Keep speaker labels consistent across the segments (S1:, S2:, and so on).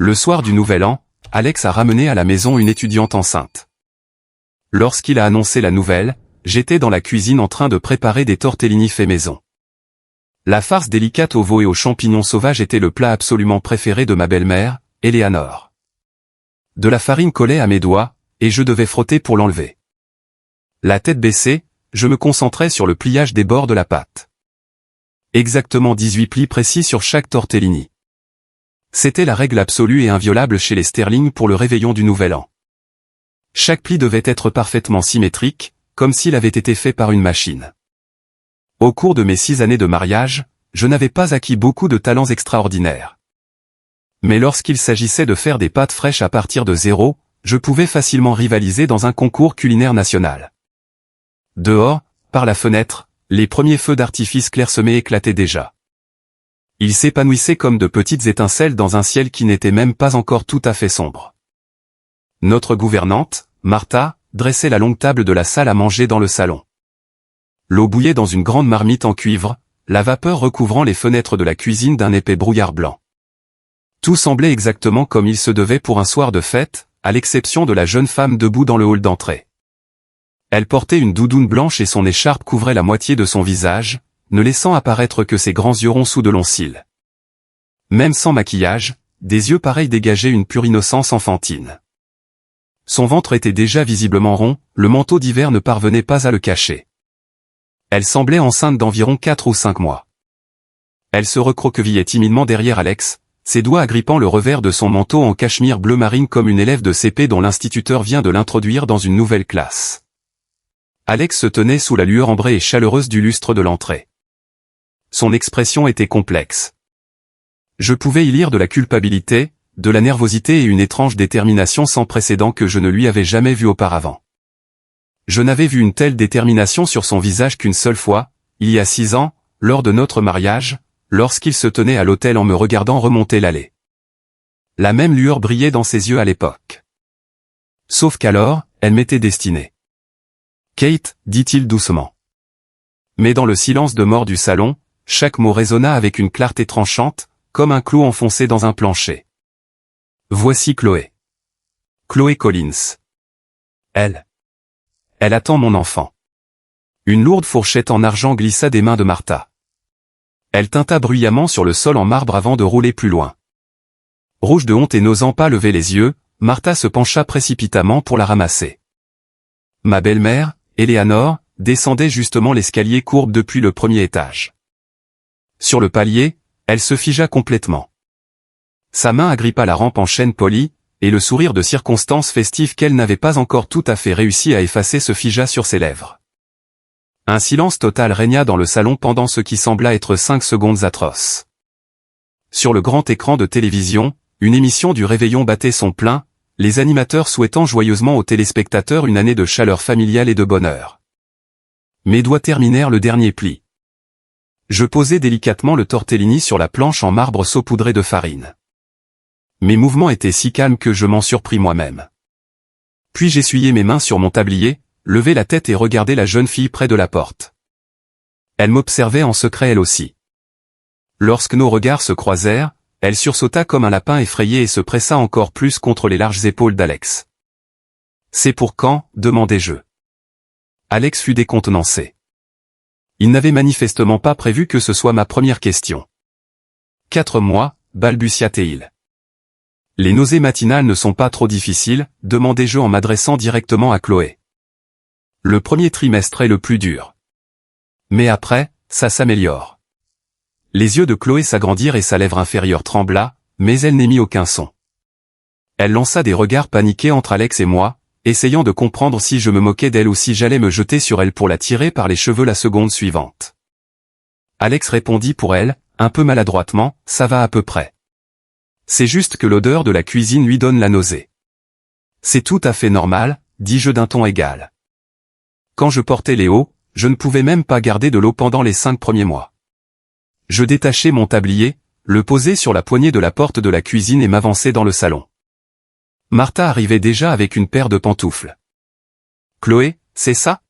S1: Le soir du Nouvel An, Alex a ramené à la maison une étudiante enceinte. Lorsqu'il a annoncé la nouvelle, j'étais dans la cuisine en train de préparer des tortellini fait maison. La farce délicate au veau et aux champignons sauvages était le plat absolument préféré de ma belle-mère, Eleanor. De la farine collait à mes doigts, et je devais frotter pour l'enlever. La tête baissée, je me concentrais sur le pliage des bords de la pâte. Exactement 18 plis précis sur chaque tortellini. C'était la règle absolue et inviolable chez les Sterling pour le réveillon du Nouvel An. Chaque pli devait être parfaitement symétrique, comme s'il avait été fait par une machine. Au cours de mes 6 années de mariage, je n'avais pas acquis beaucoup de talents extraordinaires. Mais lorsqu'il s'agissait de faire des pâtes fraîches à partir de zéro, je pouvais facilement rivaliser dans un concours culinaire national. Dehors, par la fenêtre, les premiers feux d'artifice clairsemés éclataient déjà. Ils s'épanouissaient comme de petites étincelles dans un ciel qui n'était même pas encore tout à fait sombre. Notre gouvernante, Martha, dressait la longue table de la salle à manger dans le salon. L'eau bouillait dans une grande marmite en cuivre, la vapeur recouvrant les fenêtres de la cuisine d'un épais brouillard blanc. Tout semblait exactement comme il se devait pour un soir de fête, à l'exception de la jeune femme debout dans le hall d'entrée. Elle portait une doudoune blanche et son écharpe couvrait la moitié de son visage, ne laissant apparaître que ses grands yeux ronds sous de longs cils. Même sans maquillage, des yeux pareils dégageaient une pure innocence enfantine. Son ventre était déjà visiblement rond, le manteau d'hiver ne parvenait pas à le cacher. Elle semblait enceinte d'environ 4 ou 5 mois. Elle se recroquevillait timidement derrière Alex, ses doigts agrippant le revers de son manteau en cachemire bleu marine comme une élève de CP dont l'instituteur vient de l'introduire dans une nouvelle classe. Alex se tenait sous la lueur ambrée et chaleureuse du lustre de l'entrée. Son expression était complexe. Je pouvais y lire de la culpabilité, de la nervosité et une étrange détermination sans précédent que je ne lui avais jamais vue auparavant. Je n'avais vu une telle détermination sur son visage qu'une seule fois, il y a 6 ans, lors de notre mariage, lorsqu'il se tenait à l'autel en me regardant remonter l'allée. La même lueur brillait dans ses yeux à l'époque. Sauf qu'alors, elle m'était destinée. « Kate » dit-il doucement. Mais dans le silence de mort du salon, chaque mot résonna avec une clarté tranchante, comme un clou enfoncé dans un plancher. « Voici Chloé. Chloé Collins. Elle attend mon enfant. » Une lourde fourchette en argent glissa des mains de Martha. Elle tinta bruyamment sur le sol en marbre avant de rouler plus loin. Rouge de honte et n'osant pas lever les yeux, Martha se pencha précipitamment pour la ramasser. Ma belle-mère, Eleanor, descendait justement l'escalier courbe depuis le premier étage. Sur le palier, elle se figea complètement. Sa main agrippa la rampe en chêne poli, et le sourire de circonstance festive qu'elle n'avait pas encore tout à fait réussi à effacer se figea sur ses lèvres. Un silence total régna dans le salon pendant ce qui sembla être 5 secondes atroces. Sur le grand écran de télévision, une émission du Réveillon battait son plein, les animateurs souhaitant joyeusement aux téléspectateurs une année de chaleur familiale et de bonheur. Mes doigts terminèrent le dernier pli. Je posai délicatement le tortellini sur la planche en marbre saupoudré de farine. Mes mouvements étaient si calmes que je m'en surpris moi-même. Puis j'essuyai mes mains sur mon tablier, levai la tête et regardai la jeune fille près de la porte. Elle m'observait en secret elle aussi. Lorsque nos regards se croisèrent, elle sursauta comme un lapin effrayé et se pressa encore plus contre les larges épaules d'Alex. « C'est pour quand ?» demandai-je. Alex fut décontenancé. Il n'avait manifestement pas prévu que ce soit ma première question. « 4 mois, balbutia-t-il. Les nausées matinales ne sont pas trop difficiles, demandai-je en m'adressant directement à Chloé. Le premier trimestre est le plus dur. Mais après, ça s'améliore. Les yeux de Chloé s'agrandirent et sa lèvre inférieure trembla, mais elle n'émit aucun son. Elle lança des regards paniqués entre Alex et moi, essayant de comprendre si je me moquais d'elle ou si j'allais me jeter sur elle pour la tirer par les cheveux la seconde suivante. Alex répondit pour elle, un peu maladroitement, « Ça va à peu près. C'est juste que l'odeur de la cuisine lui donne la nausée. » « C'est tout à fait normal, dis-je d'un ton égal. Quand je portais Léo, je ne pouvais même pas garder de l'eau pendant les 5 premiers mois. Je détachai mon tablier, le posai sur la poignée de la porte de la cuisine et m'avançai dans le salon. Martha arrivait déjà avec une paire de pantoufles. « Chloé, c'est ça ?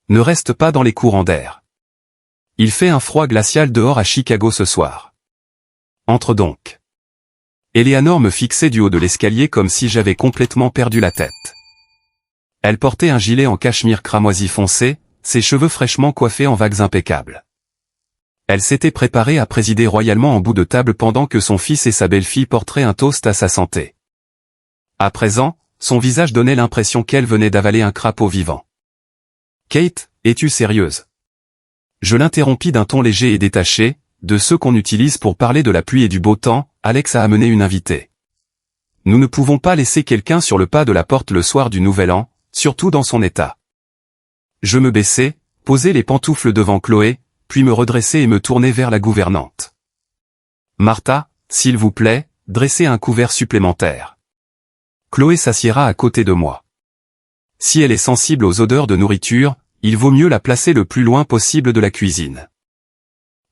S1: Ne reste pas dans les courants d'air. Il fait un froid glacial dehors à Chicago ce soir. Entre donc. » Eleanor me fixait du haut de l'escalier comme si j'avais complètement perdu la tête. Elle portait un gilet en cachemire cramoisi foncé, ses cheveux fraîchement coiffés en vagues impeccables. Elle s'était préparée à présider royalement en bout de table pendant que son fils et sa belle-fille porteraient un toast à sa santé. À présent, son visage donnait l'impression qu'elle venait d'avaler un crapaud vivant. « Kate, es-tu sérieuse ?» Je l'interrompis d'un ton léger et détaché, de ceux qu'on utilise pour parler de la pluie et du beau temps. Alex a amené une invitée. Nous ne pouvons pas laisser quelqu'un sur le pas de la porte le soir du Nouvel An, surtout dans son état. Je me baissai, posai les pantoufles devant Chloé, puis me redressai et me tournai vers la gouvernante. Martha, s'il vous plaît, dressez un couvert supplémentaire. Chloé s'assiera à côté de moi. Si elle est sensible aux odeurs de nourriture, il vaut mieux la placer le plus loin possible de la cuisine.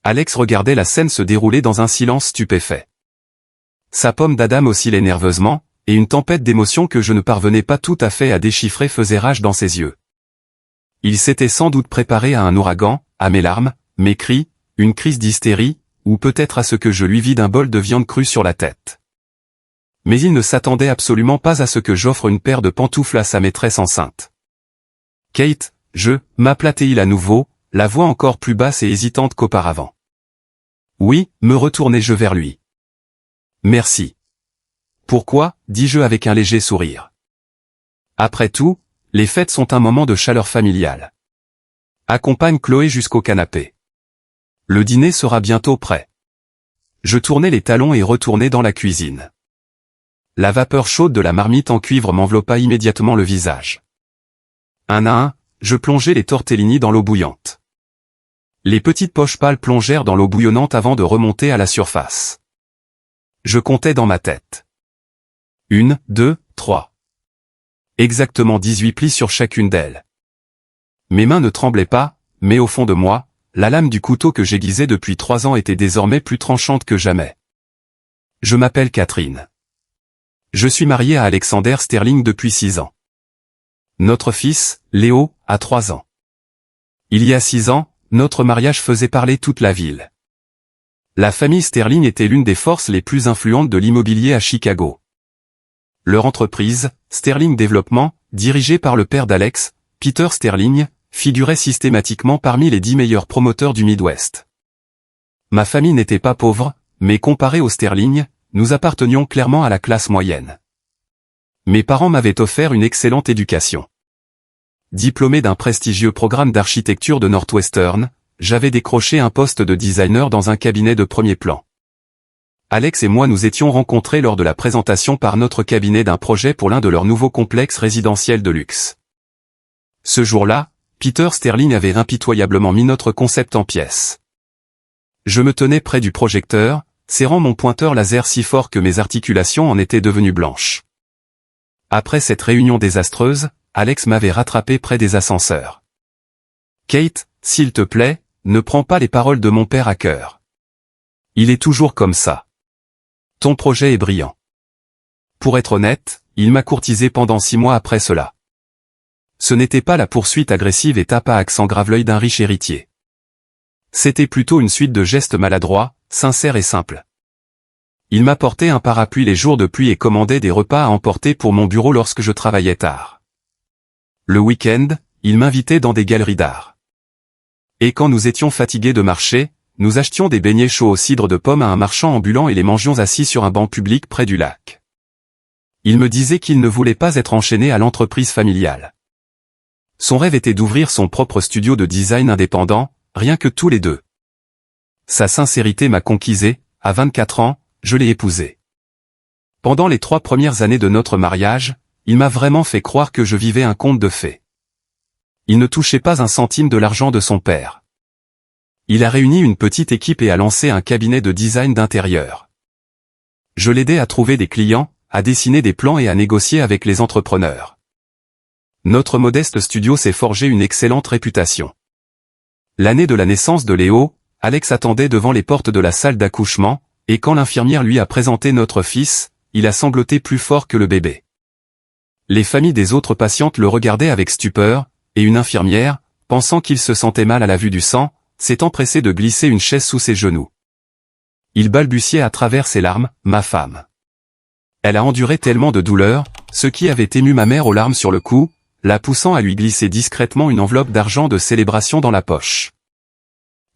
S1: Alex regardait la scène se dérouler dans un silence stupéfait. Sa pomme d'Adam oscillait nerveusement, et une tempête d'émotions que je ne parvenais pas tout à fait à déchiffrer faisait rage dans ses yeux. Il s'était sans doute préparé à un ouragan, à mes larmes, mes cris, une crise d'hystérie, ou peut-être à ce que je lui vide un bol de viande crue sur la tête. Mais il ne s'attendait absolument pas à ce que j'offre une paire de pantoufles à sa maîtresse enceinte. « Kate, m'aplatait-il à nouveau, la voix encore plus basse et hésitante qu'auparavant. « Oui, me retournai-je vers lui. « Merci. »« Pourquoi ?» dis-je avec un léger sourire. « Après tout, les fêtes sont un moment de chaleur familiale. Accompagne Chloé jusqu'au canapé. Le dîner sera bientôt prêt. » Je tournai les talons et retournai dans la cuisine. La vapeur chaude de la marmite en cuivre m'enveloppa immédiatement le visage. Un à un, je plongeai les tortellini dans l'eau bouillante. Les petites poches pâles plongèrent dans l'eau bouillonnante avant de remonter à la surface. Je comptais dans ma tête. 1, 2, 3. Exactement 18 plis sur chacune d'elles. Mes mains ne tremblaient pas, mais au fond de moi, la lame du couteau que j'aiguisais depuis 3 ans était désormais plus tranchante que jamais. Je m'appelle Catherine. Je suis mariée à Alexander Sterling depuis 6 ans. Notre fils, Léo, a 3 ans. Il y a 6 ans, notre mariage faisait parler toute la ville. La famille Sterling était l'une des forces les plus influentes de l'immobilier à Chicago. Leur entreprise, Sterling Development, dirigée par le père d'Alex, Peter Sterling, figurait systématiquement parmi les 10 meilleurs promoteurs du Midwest. Ma famille n'était pas pauvre, mais comparée aux Sterling, nous appartenions clairement à la classe moyenne. Mes parents m'avaient offert une excellente éducation. Diplômé d'un prestigieux programme d'architecture de Northwestern, j'avais décroché un poste de designer dans un cabinet de premier plan. Alex et moi nous étions rencontrés lors de la présentation par notre cabinet d'un projet pour l'un de leurs nouveaux complexes résidentiels de luxe. Ce jour-là, Peter Sterling avait impitoyablement mis notre concept en pièces. Je me tenais près du projecteur, serrant mon pointeur laser si fort que mes articulations en étaient devenues blanches. Après cette réunion désastreuse, Alex m'avait rattrapé près des ascenseurs. « Kate, s'il te plaît, ne prends pas les paroles de mon père à cœur. Il est toujours comme ça. Ton projet est brillant. » Pour être honnête, il m'a courtisé pendant 6 mois après cela. Ce n'était pas la poursuite agressive et tape à accent grave l'œil d'un riche héritier. C'était plutôt une suite de gestes maladroits, sincères et simples. Il m'apportait un parapluie les jours de pluie et commandait des repas à emporter pour mon bureau lorsque je travaillais tard. Le week-end, il m'invitait dans des galeries d'art. Et quand nous étions fatigués de marcher, nous achetions des beignets chauds au cidre de pomme à un marchand ambulant et les mangions assis sur un banc public près du lac. Il me disait qu'il ne voulait pas être enchaîné à l'entreprise familiale. Son rêve était d'ouvrir son propre studio de design indépendant, rien que tous les deux. Sa sincérité m'a conquisé, à 24 ans, je l'ai épousé. Pendant les 3 premières années de notre mariage, il m'a vraiment fait croire que je vivais un conte de fées. Il ne touchait pas un centime de l'argent de son père. Il a réuni une petite équipe et a lancé un cabinet de design d'intérieur. Je l'aidais à trouver des clients, à dessiner des plans et à négocier avec les entrepreneurs. Notre modeste studio s'est forgé une excellente réputation. L'année de la naissance de Léo, Alex attendait devant les portes de la salle d'accouchement, et quand l'infirmière lui a présenté notre fils, il a sangloté plus fort que le bébé. Les familles des autres patientes le regardaient avec stupeur, et une infirmière, pensant qu'il se sentait mal à la vue du sang, s'est empressée de glisser une chaise sous ses genoux. Il balbutiait à travers ses larmes, « Ma femme. Elle a enduré tellement de douleurs, ce qui avait ému ma mère aux larmes sur le coup, la poussant à lui glisser discrètement une enveloppe d'argent de célébration dans la poche.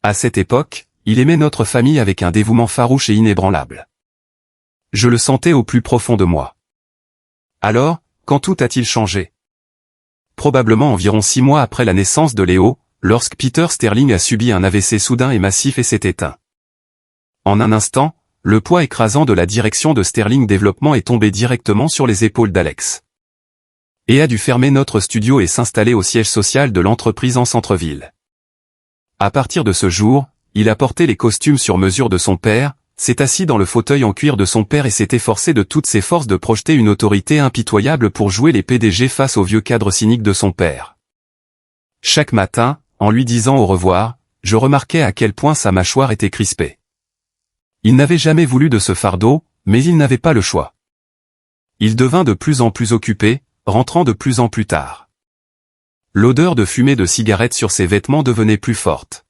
S1: À cette époque, il aimait notre famille avec un dévouement farouche et inébranlable. Je le sentais au plus profond de moi. Alors, quand tout a-t-il changé? Probablement environ 6 mois après la naissance de Léo, lorsque Peter Sterling a subi un AVC soudain et massif et s'est éteint. En un instant, le poids écrasant de la direction de Sterling Développement est tombé directement sur les épaules d'Alex. Et a dû fermer notre studio et s'installer au siège social de l'entreprise en centre-ville. À partir de ce jour, il a porté les costumes sur mesure de son père, s'est assis dans le fauteuil en cuir de son père et s'est efforcé de toutes ses forces de projeter une autorité impitoyable pour jouer les PDG face au vieux cadre cynique de son père. Chaque matin, en lui disant au revoir, je remarquais à quel point sa mâchoire était crispée. Il n'avait jamais voulu de ce fardeau, mais il n'avait pas le choix. Il devint de plus en plus occupé, rentrant de plus en plus tard. L'odeur de fumée de cigarette sur ses vêtements devenait plus forte.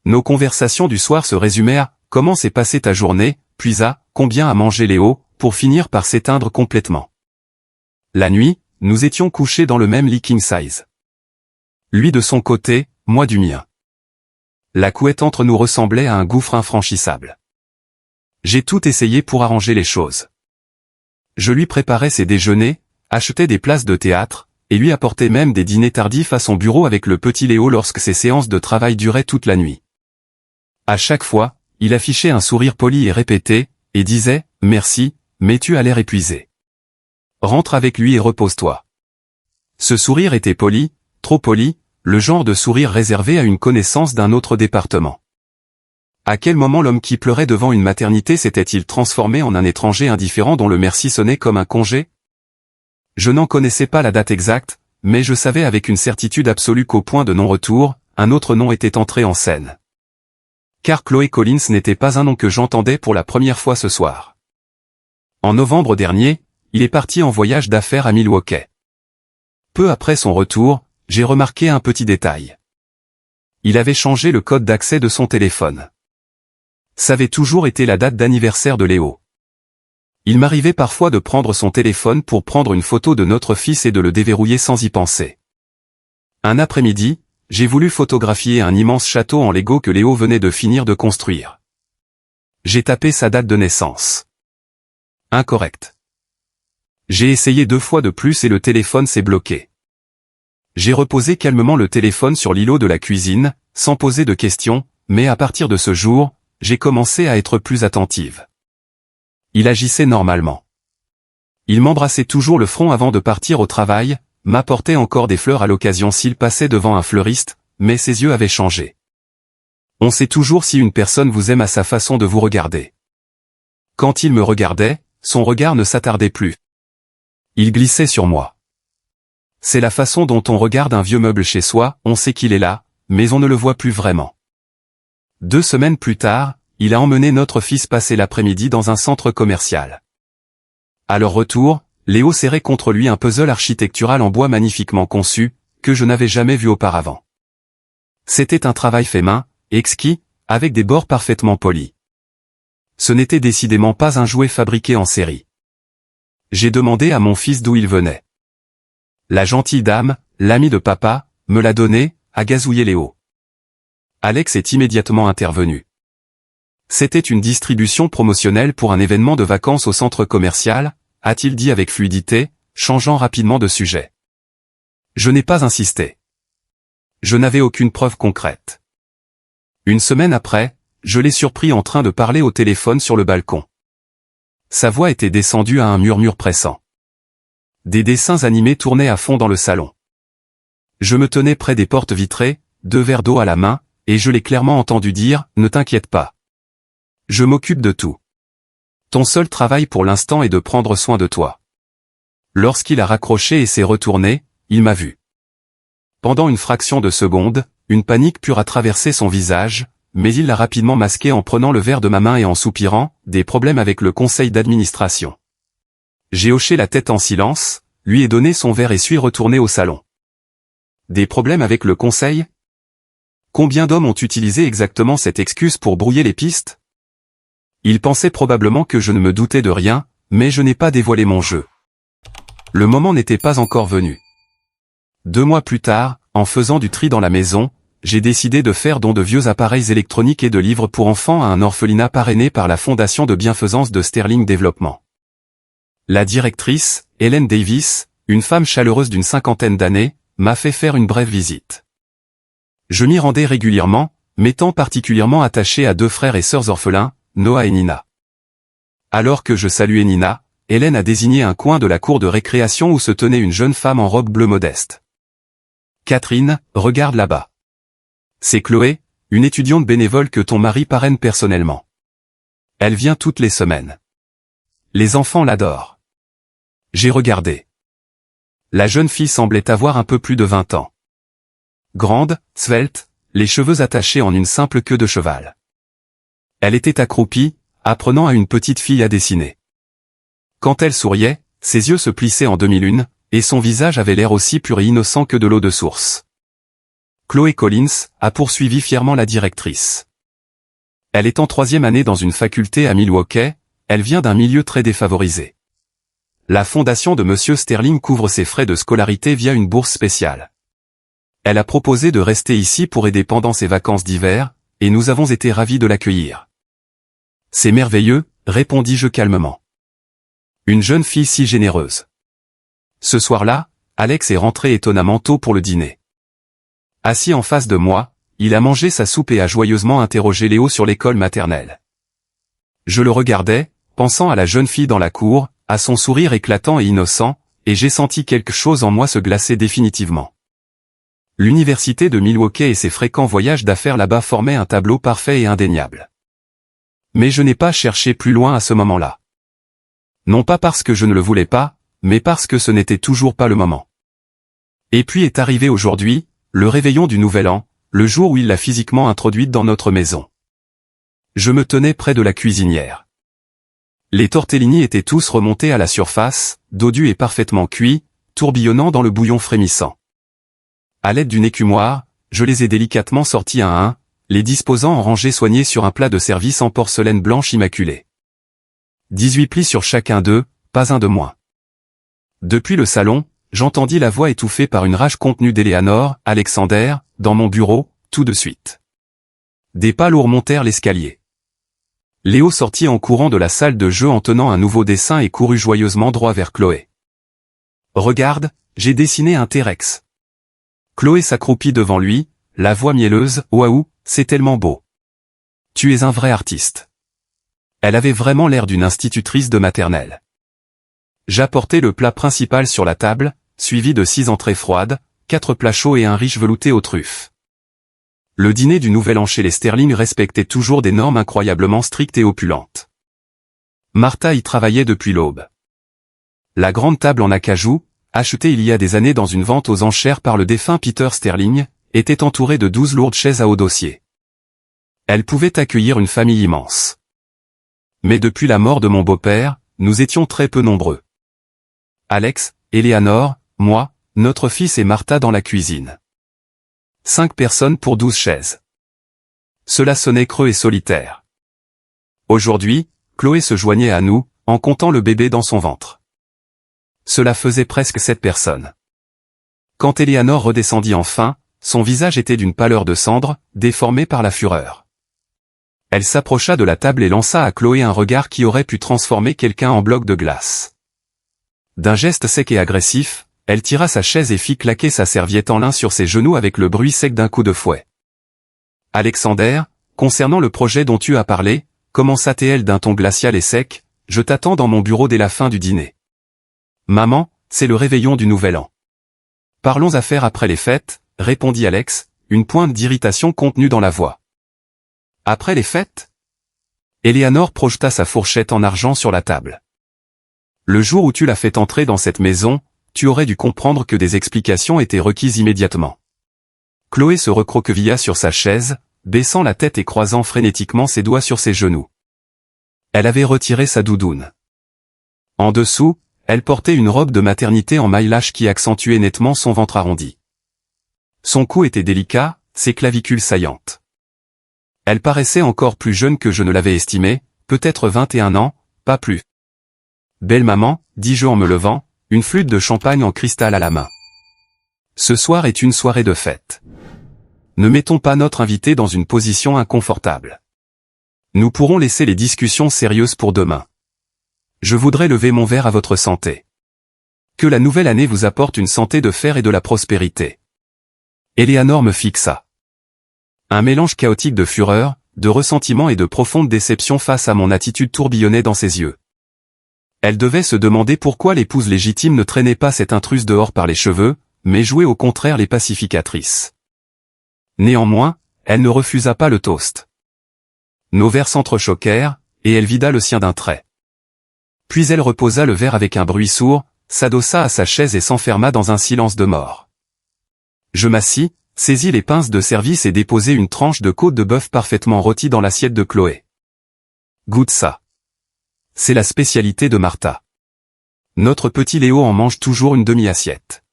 S1: Nos conversations du soir se résumèrent « Comment s'est passée ta journée ?» puis à « Combien a mangé Léo ?» pour finir par s'éteindre complètement. La nuit, nous étions couchés dans le même lit king size. Lui de son côté, moi du mien. La couette entre nous ressemblait à un gouffre infranchissable. J'ai tout essayé pour arranger les choses. Je lui préparais ses déjeuners, achetait des places de théâtre, et lui apportait même des dîners tardifs à son bureau avec le petit Léo lorsque ses séances de travail duraient toute la nuit. À chaque fois, il affichait un sourire poli et répété, et disait « Merci, mais tu as l'air épuisé. Rentre avec lui et repose-toi. » Ce sourire était poli, trop poli, le genre de sourire réservé à une connaissance d'un autre département. À quel moment l'homme qui pleurait devant une maternité s'était-il transformé en un étranger indifférent dont le merci sonnait comme un congé? Je n'en connaissais pas la date exacte, mais je savais avec une certitude absolue qu'au point de non-retour, un autre nom était entré en scène. Car Chloé Collins n'était pas un nom que j'entendais pour la première fois ce soir. En novembre dernier, il est parti en voyage d'affaires à Milwaukee. Peu après son retour, j'ai remarqué un petit détail. Il avait changé le code d'accès de son téléphone. Ça avait toujours été la date d'anniversaire de Léo. Il m'arrivait parfois de prendre son téléphone pour prendre une photo de notre fils et de le déverrouiller sans y penser. Un après-midi, j'ai voulu photographier un immense château en Lego que Léo venait de finir de construire. J'ai tapé sa date de naissance. Incorrect. J'ai essayé 2 fois de plus et le téléphone s'est bloqué. J'ai reposé calmement le téléphone sur l'îlot de la cuisine, sans poser de questions, mais à partir de ce jour, j'ai commencé à être plus attentive. Il agissait normalement. Il m'embrassait toujours le front avant de partir au travail, m'apportait encore des fleurs à l'occasion s'il passait devant un fleuriste, mais ses yeux avaient changé. On sait toujours si une personne vous aime à sa façon de vous regarder. Quand il me regardait, son regard ne s'attardait plus. Il glissait sur moi. C'est la façon dont on regarde un vieux meuble chez soi, on sait qu'il est là, mais on ne le voit plus vraiment. 2 semaines plus tard, il a emmené notre fils passer l'après-midi dans un centre commercial. À leur retour, Léo serrait contre lui un puzzle architectural en bois magnifiquement conçu, que je n'avais jamais vu auparavant. C'était un travail fait main, exquis, avec des bords parfaitement polis. Ce n'était décidément pas un jouet fabriqué en série. J'ai demandé à mon fils d'où il venait. La gentille dame, l'amie de papa, me l'a donné, a gazouillé Léo. Alex est immédiatement intervenu. C'était une distribution promotionnelle pour un événement de vacances au centre commercial, a-t-il dit avec fluidité, changeant rapidement de sujet. Je n'ai pas insisté. Je n'avais aucune preuve concrète. Une semaine après, je l'ai surpris en train de parler au téléphone sur le balcon. Sa voix était descendue à un murmure pressant. Des dessins animés tournaient à fond dans le salon. Je me tenais près des portes vitrées, 2 verres d'eau à la main, et je l'ai clairement entendu dire « Ne t'inquiète pas. Je m'occupe de tout. Ton seul travail pour l'instant est de prendre soin de toi. » Lorsqu'il a raccroché et s'est retourné, il m'a vu. Pendant une fraction de seconde, une panique pure a traversé son visage, mais il l'a rapidement masqué en prenant le verre de ma main et en soupirant, des problèmes avec le conseil d'administration. J'ai hoché la tête en silence, lui ai donné son verre et suis retourné au salon. Des problèmes avec le conseil? Combien d'hommes ont utilisé exactement cette excuse pour brouiller les pistes? Il pensait probablement que je ne me doutais de rien, Mais je n'ai pas dévoilé mon jeu. Le moment n'était pas encore venu. 2 mois plus tard, en faisant du tri dans la maison, j'ai décidé de faire don de vieux appareils électroniques et de livres pour enfants à un orphelinat parrainé par la Fondation de bienfaisance de Sterling Développement. La directrice, Helen Davis, une femme chaleureuse d'une 50aine d'années, m'a fait faire une brève visite. Je m'y rendais régulièrement, m'étant particulièrement attaché à 2 frères et sœurs orphelins, Noah et Nina. Alors que je saluais Nina, Hélène a désigné un coin de la cour de récréation où se tenait une jeune femme en robe bleue modeste. « Catherine, regarde là-bas. C'est Chloé, une étudiante bénévole que ton mari parraine personnellement. Elle vient toutes les semaines. Les enfants l'adorent. » J'ai regardé. La jeune fille semblait avoir un peu plus de 20 ans. Grande, svelte, les cheveux attachés en une simple queue de cheval. Elle était accroupie, apprenant à une petite fille à dessiner. Quand elle souriait, ses yeux se plissaient en demi-lune, et son visage avait l'air aussi pur et innocent que de l'eau de source. Chloé Collins a poursuivi fièrement la directrice. Elle est en 3e année dans une faculté à Milwaukee, elle vient d'un milieu très défavorisé. La fondation de Monsieur Sterling couvre ses frais de scolarité via une bourse spéciale. Elle a proposé de rester ici pour aider pendant ses vacances d'hiver, et nous avons été ravis de l'accueillir. C'est merveilleux, répondis-je calmement. Une jeune fille si généreuse. Ce soir-là, Alex est rentré étonnamment tôt pour le dîner. Assis en face de moi, il a mangé sa soupe et a joyeusement interrogé Léo sur l'école maternelle. Je le regardais, pensant à la jeune fille dans la cour, à son sourire éclatant et innocent, et j'ai senti quelque chose en moi se glacer définitivement. L'université de Milwaukee et ses fréquents voyages d'affaires là-bas formaient un tableau parfait et indéniable. Mais je n'ai pas cherché plus loin à ce moment-là. Non pas parce que je ne le voulais pas, mais parce que ce n'était toujours pas le moment. Et puis est arrivé aujourd'hui, le réveillon du Nouvel An, le jour où il l'a physiquement introduite dans notre maison. Je me tenais près de la cuisinière. Les tortellini étaient tous remontés à la surface, dodus et parfaitement cuits, tourbillonnant dans le bouillon frémissant. À l'aide d'une écumoire, je les ai délicatement sortis un à un, les disposant en rangées soignées sur un plat de service en porcelaine blanche immaculée. 18 plis sur chacun d'eux, pas un de moins. Depuis le salon, j'entendis la voix étouffée par une rage contenue d'Eleanor, Alexander, dans mon bureau, tout de suite. Des pas lourds montèrent l'escalier. Léo sortit en courant de la salle de jeu en tenant un nouveau dessin et courut joyeusement droit vers Chloé. « Regarde, j'ai dessiné un T-Rex. » Chloé s'accroupit devant lui, la voix mielleuse, « Waouh, c'est tellement beau. Tu es un vrai artiste. » Elle avait vraiment l'air d'une institutrice de maternelle. J'apportai le plat principal sur la table, suivi de 6 entrées froides, 4 plats chauds et un riche velouté aux truffes. Le dîner du Nouvel An chez les Sterling respectait toujours des normes incroyablement strictes et opulentes. Martha y travaillait depuis l'aube. La grande table en acajou, achetée il y a des années dans une vente aux enchères par le défunt Peter Sterling, était entourée de 12 lourdes chaises à haut dossier. Elle pouvait accueillir une famille immense. Mais depuis la mort de mon beau-père, nous étions très peu nombreux. Alex, Eleanor, moi, notre fils et Martha dans la cuisine. 5 personnes pour 12 chaises. Cela sonnait creux et solitaire. Aujourd'hui, Chloé se joignait à nous, en comptant le bébé dans son ventre. Cela faisait presque 7 personnes. Quand Eleanor redescendit enfin, son visage était d'une pâleur de cendre, déformé par la fureur. Elle s'approcha de la table et lança à Chloé un regard qui aurait pu transformer quelqu'un en bloc de glace. D'un geste sec et agressif, elle tira sa chaise et fit claquer sa serviette en lin sur ses genoux avec le bruit sec d'un coup de fouet. « Alexander, concernant le projet dont tu as parlé, commença-t-elle d'un ton glacial et sec, je t'attends dans mon bureau dès la fin du dîner. Maman, c'est le réveillon du Nouvel An. Parlons affaires après les fêtes, répondit Alex, une pointe d'irritation contenue dans la voix. Après les fêtes? Eleanor projeta sa fourchette en argent sur la table. Le jour où tu l'as fait entrer dans cette maison, tu aurais dû comprendre que des explications étaient requises immédiatement. Chloé se recroquevilla sur sa chaise, baissant la tête et croisant frénétiquement ses doigts sur ses genoux. Elle avait retiré sa doudoune. En dessous, elle portait une robe de maternité en maillage qui accentuait nettement son ventre arrondi. Son cou était délicat, ses clavicules saillantes. Elle paraissait encore plus jeune que je ne l'avais estimée, peut-être 21 ans, pas plus. Belle maman, dis-je en me levant, une flûte de champagne en cristal à la main. Ce soir est une soirée de fête. Ne mettons pas notre invité dans une position inconfortable. Nous pourrons laisser les discussions sérieuses pour demain. Je voudrais lever mon verre à votre santé. Que la nouvelle année vous apporte une santé de fer et de la prospérité. Eleanor me fixa. Un mélange chaotique de fureur, de ressentiment et de profonde déception face à mon attitude tourbillonnait dans ses yeux. Elle devait se demander pourquoi l'épouse légitime ne traînait pas cette intruse dehors par les cheveux, mais jouait au contraire les pacificatrices. Néanmoins, elle ne refusa pas le toast. Nos verres s'entrechoquèrent, et elle vida le sien d'un trait. Puis elle reposa le verre avec un bruit sourd, s'adossa à sa chaise et s'enferma dans un silence de mort. Je m'assis, saisis les pinces de service et déposai une tranche de côte de bœuf parfaitement rôtie dans l'assiette de Chloé. Goûte ça. C'est la spécialité de Martha. Notre petit Léo en mange toujours une demi-assiette.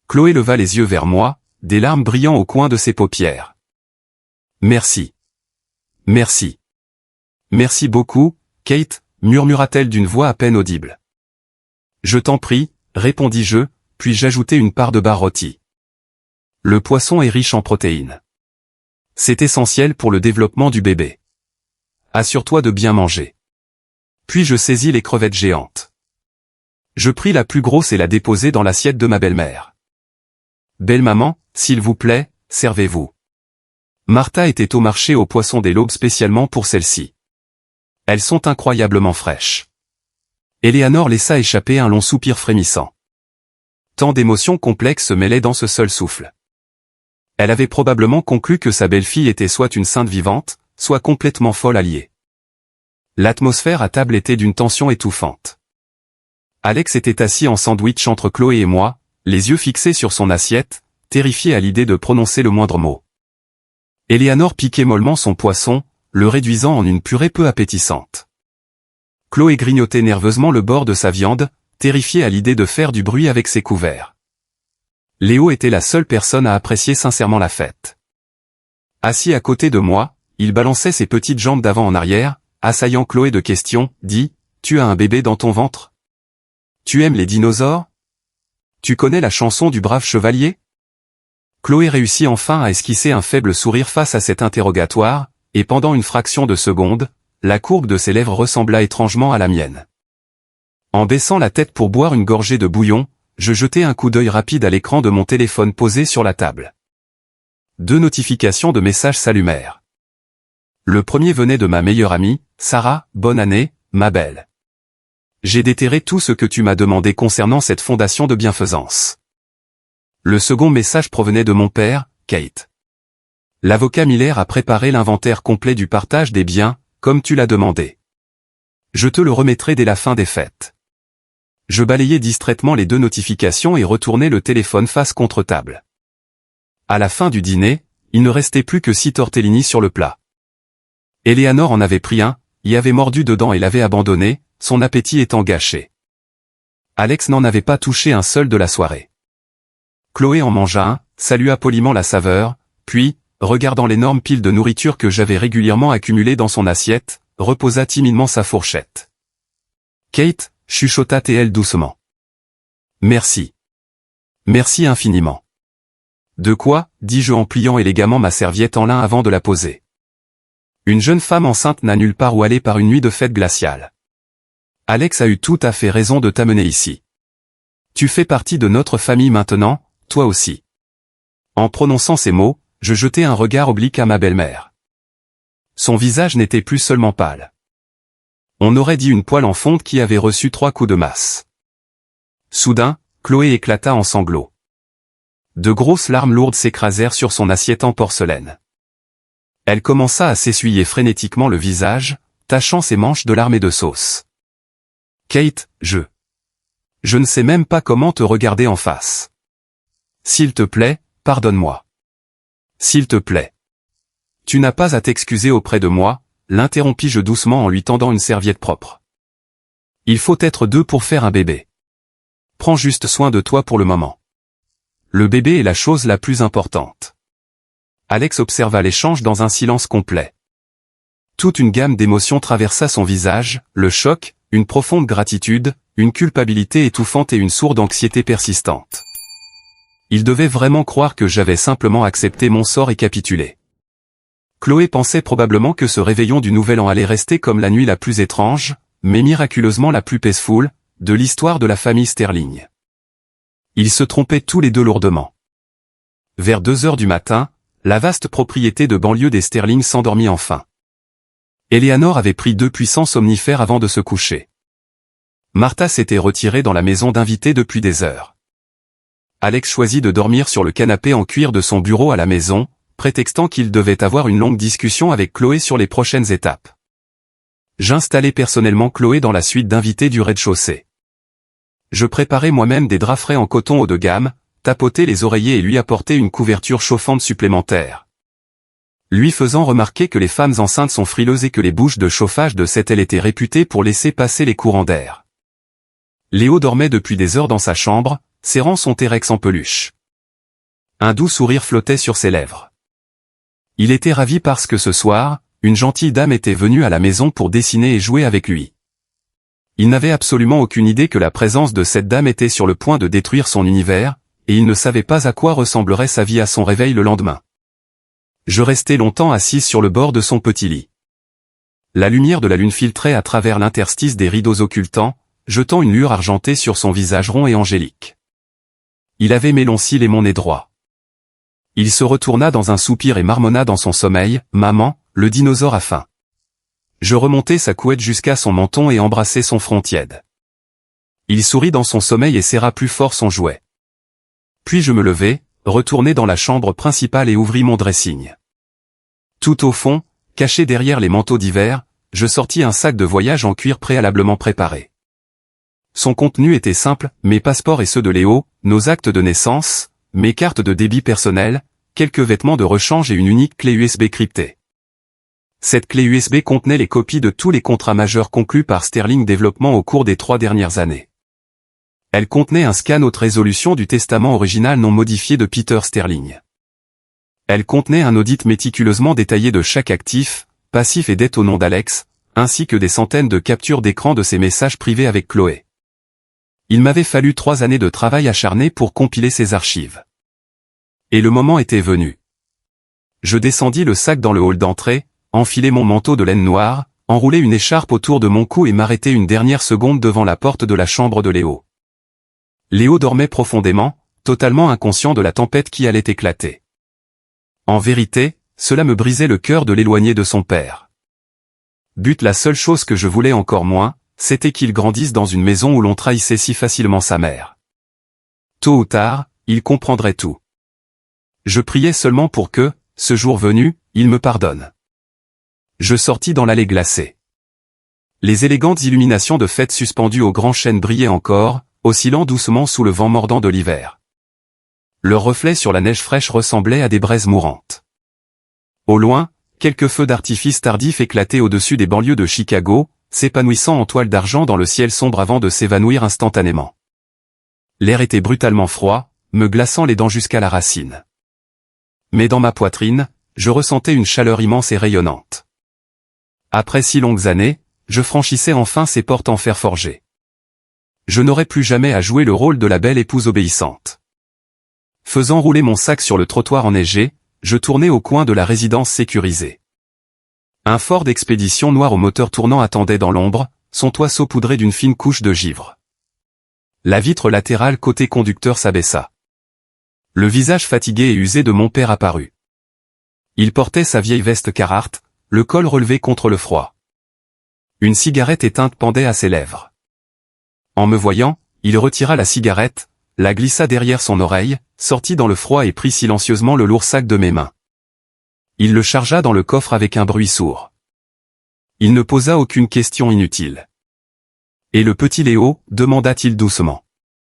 S1: Chloé leva les yeux vers moi, des larmes brillant au coin de ses paupières. Merci. Merci. Merci beaucoup, Kate, murmura-t-elle d'une voix à peine audible. Je t'en prie, répondis-je, puis j'ajoutai une part de bar rôti. Le poisson est riche en protéines. C'est essentiel pour le développement du bébé. Assure-toi de bien manger. Puis je saisis les crevettes géantes. Je pris la plus grosse et la déposai dans l'assiette de ma belle-mère. Belle maman, s'il vous plaît, servez-vous. Martha était au marché aux poissons des Lobes spécialement pour celles-ci. Elles sont incroyablement fraîches. Eleanor laissa échapper un long soupir frémissant. Tant d'émotions complexes se mêlaient dans ce seul souffle. Elle avait probablement conclu que sa belle-fille était soit une sainte vivante, soit complètement folle alliée. L'atmosphère à table était d'une tension étouffante. Alex était assis en sandwich entre Chloé et moi, les yeux fixés sur son assiette, terrifié à l'idée de prononcer le moindre mot. Eleanor piquait mollement son poisson, le réduisant en une purée peu appétissante. Chloé grignotait nerveusement le bord de sa viande, terrifiée à l'idée de faire du bruit avec ses couverts. Léo était la seule personne à apprécier sincèrement la fête. Assis à côté de moi, il balançait ses petites jambes d'avant en arrière, assaillant Chloé de questions. Dis, tu as un bébé dans ton ventre? Tu aimes les dinosaures? Tu connais la chanson du brave chevalier? Chloé réussit enfin à esquisser un faible sourire face à cet interrogatoire, et pendant une fraction de seconde, la courbe de ses lèvres ressembla étrangement à la mienne. En baissant la tête pour boire une gorgée de bouillon, je jetai un coup d'œil rapide à l'écran de mon téléphone posé sur la table. 2 notifications de messages s'allumèrent. Le premier venait de ma meilleure amie, Sarah. Bonne année, ma belle. J'ai déterré tout ce que tu m'as demandé concernant cette fondation de bienfaisance. Le second message provenait de mon père, Kate. L'avocat Miller a préparé l'inventaire complet du partage des biens, comme tu l'as demandé. Je te le remettrai dès la fin des fêtes. Je balayai distraitement les 2 notifications et retournai le téléphone face contre table. À la fin du dîner, il ne restait plus que 6 tortellini sur le plat. Eleanor en avait pris un, y avait mordu dedans et l'avait abandonné, son appétit étant gâché. Alex n'en avait pas touché un seul de la soirée. Chloé en mangea un, salua poliment la saveur, puis, regardant l'énorme pile de nourriture que j'avais régulièrement accumulée dans son assiette, reposa timidement sa fourchette. Kate, chuchota-t-elle doucement. Merci. Merci infiniment. De quoi, dis-je en pliant élégamment ma serviette en lin avant de la poser. Une jeune femme enceinte n'a nulle part où aller par une nuit de fête glaciale. Alex a eu tout à fait raison de t'amener ici. Tu fais partie de notre famille maintenant, toi aussi. En prononçant ces mots, je jetai un regard oblique à ma belle-mère. Son visage n'était plus seulement pâle. On aurait dit une poêle en fonte qui avait reçu 3 coups de masse. Soudain, Chloé éclata en sanglots. De grosses larmes lourdes s'écrasèrent sur son assiette en porcelaine. Elle commença à s'essuyer frénétiquement le visage, tachant ses manches de larmes et de sauce. Kate, je ne sais même pas comment te regarder en face. S'il te plaît, pardonne-moi. S'il te plaît. Tu n'as pas à t'excuser auprès de moi, l'interrompis-je doucement en lui tendant une serviette propre. Il faut être 2 pour faire un bébé. Prends juste soin de toi pour le moment. Le bébé est la chose la plus importante. Alex observa l'échange dans un silence complet. Toute une gamme d'émotions traversa son visage, le choc, une profonde gratitude, une culpabilité étouffante et une sourde anxiété persistante. Il devait vraiment croire que j'avais simplement accepté mon sort et capitulé. Chloé pensait probablement que ce réveillon du Nouvel An allait rester comme la nuit la plus étrange, mais miraculeusement la plus peaceful, de l'histoire de la famille Sterling. Ils se trompaient tous les deux lourdement. Vers 2 heures du matin, la vaste propriété de banlieue des Sterling s'endormit enfin. Eleanor avait pris 2 puissants somnifères avant de se coucher. Martha s'était retirée dans la maison d'invités depuis des heures. Alex choisit de dormir sur le canapé en cuir de son bureau à la maison, prétextant qu'il devait avoir une longue discussion avec Chloé sur les prochaines étapes. J'installai personnellement Chloé dans la suite d'invités du rez-de-chaussée. Je préparai moi-même des draps frais en coton haut de gamme, tapotai les oreillers et lui apportai une couverture chauffante supplémentaire. Lui faisant remarquer que les femmes enceintes sont frileuses et que les bouches de chauffage de cette aile étaient réputées pour laisser passer les courants d'air. Léo dormait depuis des heures dans sa chambre, serrant son T-Rex en peluche. Un doux sourire flottait sur ses lèvres. Il était ravi parce que ce soir, une gentille dame était venue à la maison pour dessiner et jouer avec lui. Il n'avait absolument aucune idée que la présence de cette dame était sur le point de détruire son univers, et il ne savait pas à quoi ressemblerait sa vie à son réveil le lendemain. Je restai longtemps assise sur le bord de son petit lit. La lumière de la lune filtrait à travers l'interstice des rideaux occultants, jetant une lueur argentée sur son visage rond et angélique. Il avait mes longs cils et mon nez droit. Il se retourna dans un soupir et marmonna dans son sommeil, « Maman, le dinosaure a faim. » Je remontai sa couette jusqu'à son menton et embrassai son front tiède. Il sourit dans son sommeil et serra plus fort son jouet. Puis je me levai, retournai dans la chambre principale et ouvris mon dressing. Tout au fond, caché derrière les manteaux d'hiver, je sortis un sac de voyage en cuir préalablement préparé. Son contenu était simple, mes passeports et ceux de Léo, nos actes de naissance, mes cartes de débit personnelles, quelques vêtements de rechange et une unique clé USB cryptée. Cette clé USB contenait les copies de tous les contrats majeurs conclus par Sterling Développement au cours des 3 dernières années. Elle contenait un scan haute résolution du testament original non modifié de Peter Sterling. Elle contenait un audit méticuleusement détaillé de chaque actif, passif et dette au nom d'Alex, ainsi que des centaines de captures d'écran de ses messages privés avec Chloé. Il m'avait fallu 3 années de travail acharné pour compiler ces archives. Et le moment était venu. Je descendis le sac dans le hall d'entrée, enfilai mon manteau de laine noire, enroulai une écharpe autour de mon cou et m'arrêtai une dernière seconde devant la porte de la chambre de Léo. Léo dormait profondément, totalement inconscient de la tempête qui allait éclater. En vérité, cela me brisait le cœur de l'éloigner de son père. La seule chose que je voulais encore moins, c'était qu'il grandisse dans une maison où l'on trahissait si facilement sa mère. Tôt ou tard, il comprendrait tout. Je priais seulement pour que, ce jour venu, il me pardonne. Je sortis dans l'allée glacée. Les élégantes illuminations de fête suspendues aux grands chênes brillaient encore, oscillant doucement sous le vent mordant de l'hiver. Leurs reflets sur la neige fraîche ressemblaient à des braises mourantes. Au loin, quelques feux d'artifice tardifs éclataient au-dessus des banlieues de Chicago, s'épanouissant en toile d'argent dans le ciel sombre avant de s'évanouir instantanément. L'air était brutalement froid, me glaçant les dents jusqu'à la racine. Mais dans ma poitrine, je ressentais une chaleur immense et rayonnante. Après si longues années, je franchissais enfin ces portes en fer forgé. Je n'aurais plus jamais à jouer le rôle de la belle épouse obéissante. Faisant rouler mon sac sur le trottoir enneigé, je tournai au coin de la résidence sécurisée. Un Ford Expedition noir au moteur tournant attendait dans l'ombre, son toit saupoudré d'une fine couche de givre. La vitre latérale côté conducteur s'abaissa. Le visage fatigué et usé de mon père apparut. Il portait sa vieille veste Carhartt, le col relevé contre le froid. Une cigarette éteinte pendait à ses lèvres. En me voyant, il retira la cigarette, la glissa derrière son oreille, sortit dans le froid et prit silencieusement le lourd sac de mes mains. Il le chargea dans le coffre avec un bruit sourd. Il ne posa aucune question inutile. « Et le petit Léo ?» demanda-t-il doucement.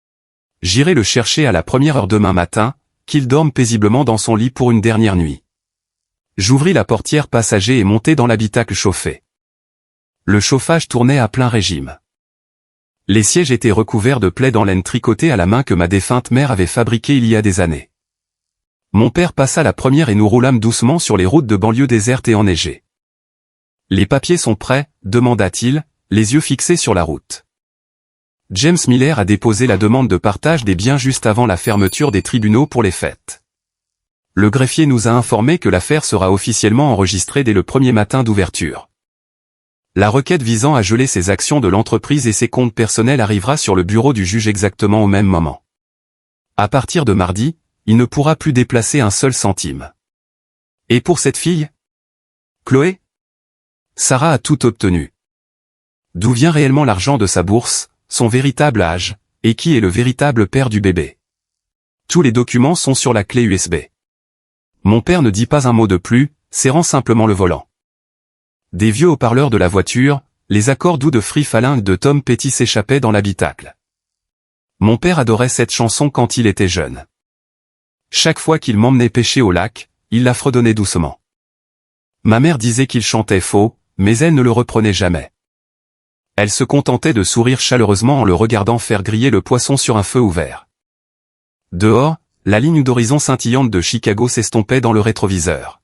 S1: « J'irai le chercher à la première heure demain matin, qu'il dorme paisiblement dans son lit pour une dernière nuit. » J'ouvris la portière passager et montai dans l'habitacle chauffé. Le chauffage tournait à plein régime. Les sièges étaient recouverts de plaids en laine tricotée à la main que ma défunte mère avait fabriquées il y a des années. Mon père passa la première et nous roulâmes doucement sur les routes de banlieue désertes et enneigées. « Les papiers sont prêts ?» demanda-t-il, les yeux fixés sur la route. James Miller a déposé la demande de partage des biens juste avant la fermeture des tribunaux pour les fêtes. Le greffier nous a informé que l'affaire sera officiellement enregistrée dès le premier matin d'ouverture. La requête visant à geler ses actions de l'entreprise et ses comptes personnels arrivera sur le bureau du juge exactement au même moment. À partir de mardi, il ne pourra plus déplacer un seul centime. Et pour cette fille? Chloé? Sarah a tout obtenu. D'où vient réellement l'argent de sa bourse, son véritable âge, et qui est le véritable père du bébé? Tous les documents sont sur la clé USB. Mon père ne dit pas un mot de plus, serrant simplement le volant. Des vieux haut-parleurs de la voiture, les accords doux de Free Falling de Tom Petty s'échappaient dans l'habitacle. Mon père adorait cette chanson quand il était jeune. Chaque fois qu'il m'emmenait pêcher au lac, il la fredonnait doucement. Ma mère disait qu'il chantait faux, mais elle ne le reprenait jamais. Elle se contentait de sourire chaleureusement en le regardant faire griller le poisson sur un feu ouvert. Dehors, la ligne d'horizon scintillante de Chicago s'estompait dans le rétroviseur.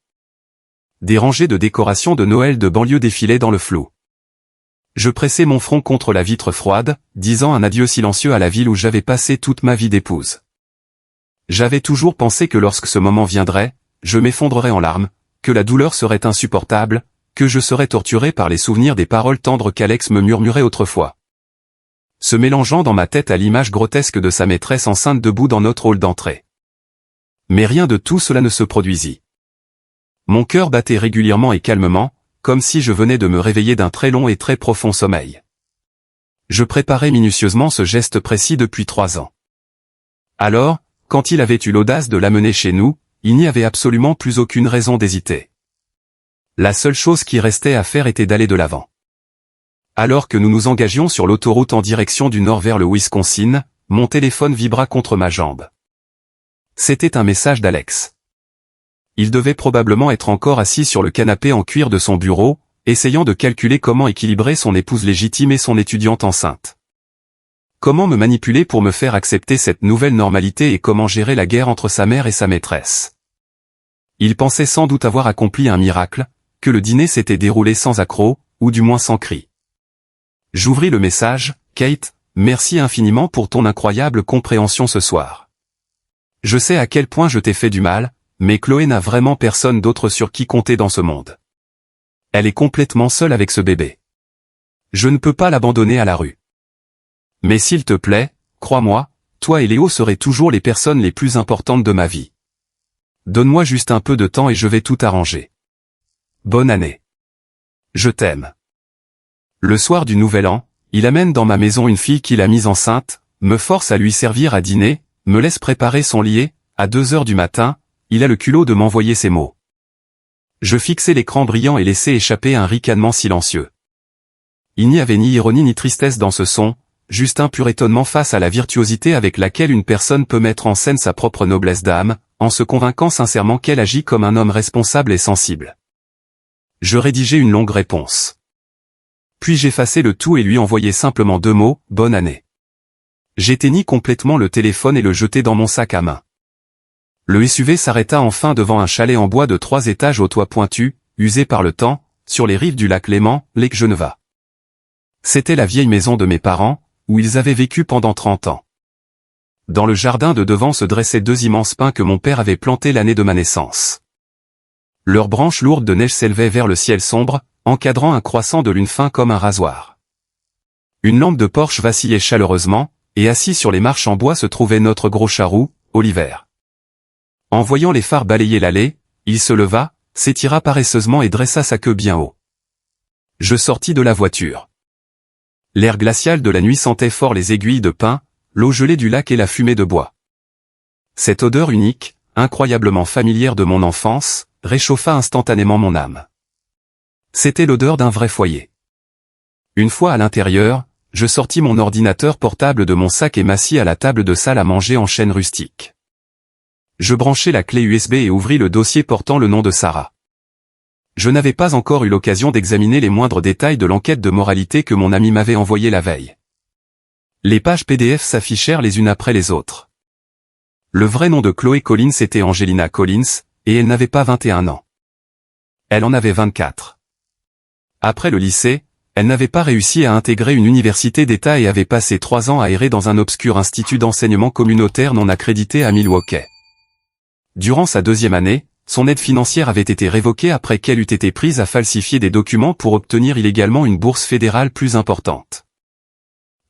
S1: Des rangées de décorations de Noël de banlieue défilaient dans le flou. Je pressais mon front contre la vitre froide, disant un adieu silencieux à la ville où j'avais passé toute ma vie d'épouse. J'avais toujours pensé que lorsque ce moment viendrait, je m'effondrerais en larmes, que la douleur serait insupportable, que je serais torturé par les souvenirs des paroles tendres qu'Alex me murmurait autrefois. Se mélangeant dans ma tête à l'image grotesque de sa maîtresse enceinte debout dans notre hall d'entrée. Mais rien de tout cela ne se produisit. Mon cœur battait régulièrement et calmement, comme si je venais de me réveiller d'un très long et très profond sommeil. Je préparais minutieusement ce geste précis depuis 3 ans. Alors, quand il avait eu l'audace de l'amener chez nous, il n'y avait absolument plus aucune raison d'hésiter. La seule chose qui restait à faire était d'aller de l'avant. Alors que nous nous engagions sur l'autoroute en direction du nord vers le Wisconsin, mon téléphone vibra contre ma jambe. C'était un message d'Alex. Il devait probablement être encore assis sur le canapé en cuir de son bureau, essayant de calculer comment équilibrer son épouse légitime et son étudiante enceinte. Comment me manipuler pour me faire accepter cette nouvelle normalité et comment gérer la guerre entre sa mère et sa maîtresse. Il pensait sans doute avoir accompli un miracle, que le dîner s'était déroulé sans accroc, ou du moins sans cri. J'ouvris le message, « Kate, merci infiniment pour ton incroyable compréhension ce soir. Je sais à quel point je t'ai fait du mal, mais Chloé n'a vraiment personne d'autre sur qui compter dans ce monde. Elle est complètement seule avec ce bébé. Je ne peux pas l'abandonner à la rue. Mais s'il te plaît, crois-moi, toi et Léo serez toujours les personnes les plus importantes de ma vie. Donne-moi juste un peu de temps et je vais tout arranger. Bonne année. Je t'aime. » Le soir du Nouvel An, il amène dans ma maison une fille qu'il a mise enceinte, me force à lui servir à dîner, me laisse préparer son lit et, à 2 heures du matin, il a le culot de m'envoyer ces mots. Je fixai l'écran brillant et laissai échapper un ricanement silencieux. Il n'y avait ni ironie ni tristesse dans ce son, juste un pur étonnement face à la virtuosité avec laquelle une personne peut mettre en scène sa propre noblesse d'âme, en se convainquant sincèrement qu'elle agit comme un homme responsable et sensible. Je rédigeai une longue réponse. Puis j'effaçai le tout et lui envoyai simplement 2 mots, « Bonne année ». J'éteignis complètement le téléphone et le jetai dans mon sac à main. Le SUV s'arrêta enfin devant un chalet en bois de 3 étages au toit pointu, usé par le temps, sur les rives du lac Léman, Lake Geneva. C'était la vieille maison de mes parents, où ils avaient vécu pendant 30 ans. Dans le jardin de devant se dressaient 2 immenses pins que mon père avait plantés l'année de ma naissance. Leurs branches lourdes de neige s'élevaient vers le ciel sombre, encadrant un croissant de lune fin comme un rasoir. Une lampe de Porsche vacillait chaleureusement, et assis sur les marches en bois se trouvait notre gros charroux, Oliver. En voyant les phares balayer l'allée, il se leva, s'étira paresseusement et dressa sa queue bien haut. Je sortis de la voiture. L'air glacial de la nuit sentait fort les aiguilles de pin, l'eau gelée du lac et la fumée de bois. Cette odeur unique, incroyablement familière de mon enfance, réchauffa instantanément mon âme. C'était l'odeur d'un vrai foyer. Une fois à l'intérieur, je sortis mon ordinateur portable de mon sac et m'assis à la table de salle à manger en chêne rustique. Je branchai la clé USB et ouvris le dossier portant le nom de Sarah. Je n'avais pas encore eu l'occasion d'examiner les moindres détails de l'enquête de moralité que mon ami m'avait envoyée la veille. Les pages PDF s'affichèrent les unes après les autres. Le vrai nom de Chloé Collins était Angelina Collins, et elle n'avait pas 21 ans. Elle en avait 24. Après le lycée, elle n'avait pas réussi à intégrer une université d'État et avait passé 3 ans à errer dans un obscur institut d'enseignement communautaire non accrédité à Milwaukee. Durant sa 2e année, son aide financière avait été révoquée après qu'elle eût été prise à falsifier des documents pour obtenir illégalement une bourse fédérale plus importante.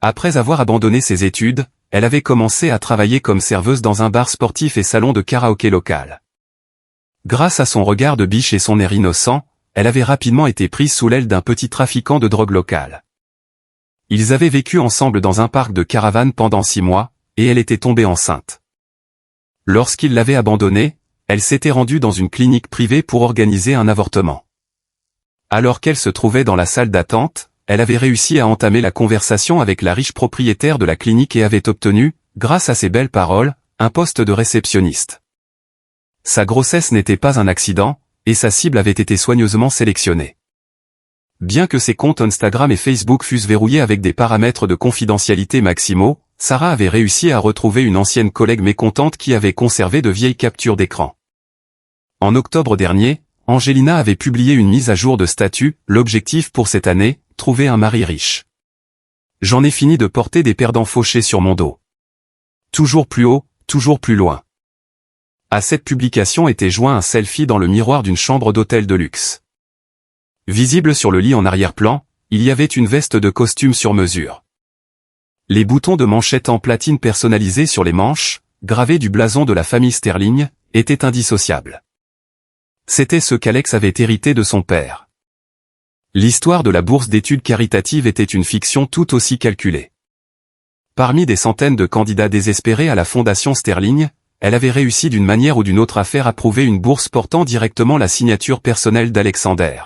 S1: Après avoir abandonné ses études, elle avait commencé à travailler comme serveuse dans un bar sportif et salon de karaoké local. Grâce à son regard de biche et son air innocent, elle avait rapidement été prise sous l'aile d'un petit trafiquant de drogue local. Ils avaient vécu ensemble dans un parc de caravanes pendant 6 mois, et elle était tombée enceinte. Lorsqu'il l'avait abandonnée, elle s'était rendue dans une clinique privée pour organiser un avortement. Alors qu'elle se trouvait dans la salle d'attente, elle avait réussi à entamer la conversation avec la riche propriétaire de la clinique et avait obtenu, grâce à ses belles paroles, un poste de réceptionniste. Sa grossesse n'était pas un accident, et sa cible avait été soigneusement sélectionnée. Bien que ses comptes Instagram et Facebook fussent verrouillés avec des paramètres de confidentialité maximaux, Sarah avait réussi à retrouver une ancienne collègue mécontente qui avait conservé de vieilles captures d'écran. En octobre dernier, Angelina avait publié une mise à jour de statut, l'objectif pour cette année, trouver un mari riche. J'en ai fini de porter des perdants fauchés sur mon dos. Toujours plus haut, toujours plus loin. À cette publication était joint un selfie dans le miroir d'une chambre d'hôtel de luxe. Visible sur le lit en arrière-plan, il y avait une veste de costume sur mesure. Les boutons de manchette en platine personnalisés sur les manches, gravés du blason de la famille Sterling, étaient indissociables. C'était ce qu'Alex avait hérité de son père. L'histoire de la bourse d'études caritatives était une fiction tout aussi calculée. Parmi des centaines de candidats désespérés à la fondation Sterling, elle avait réussi d'une manière ou d'une autre à faire approuver une bourse portant directement la signature personnelle d'Alexander.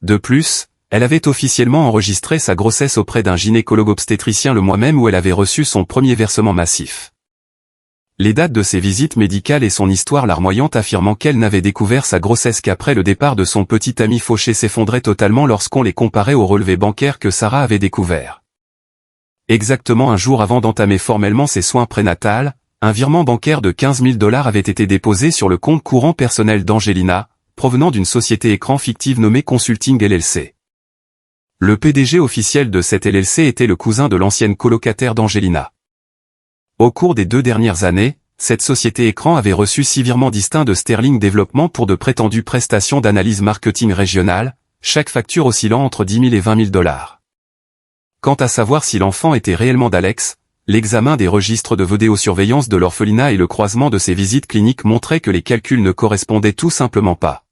S1: De plus, elle avait officiellement enregistré sa grossesse auprès d'un gynécologue obstétricien le mois même où elle avait reçu son premier versement massif. Les dates de ses visites médicales et son histoire larmoyante affirmant qu'elle n'avait découvert sa grossesse qu'après le départ de son petit ami fauché s'effondraient totalement lorsqu'on les comparait aux relevés bancaires que Sarah avait découverts. Exactement un jour avant d'entamer formellement ses soins prénatals, un virement bancaire de 15 000 $ avait été déposé sur le compte courant personnel d'Angelina, provenant d'une société écran fictive nommée Consulting LLC. Le PDG officiel de cette LLC était le cousin de l'ancienne colocataire d'Angelina. Au cours des 2 dernières années, cette société écran avait reçu 6 virements distincts de Sterling Développement pour de prétendues prestations d'analyse marketing régionale, chaque facture oscillant entre 10 000 et 20 000 $. Quant à savoir si l'enfant était réellement d'Alex, l'examen des registres de vidéosurveillance de l'orphelinat et le croisement de ses visites cliniques montraient que les calculs ne correspondaient tout simplement pas.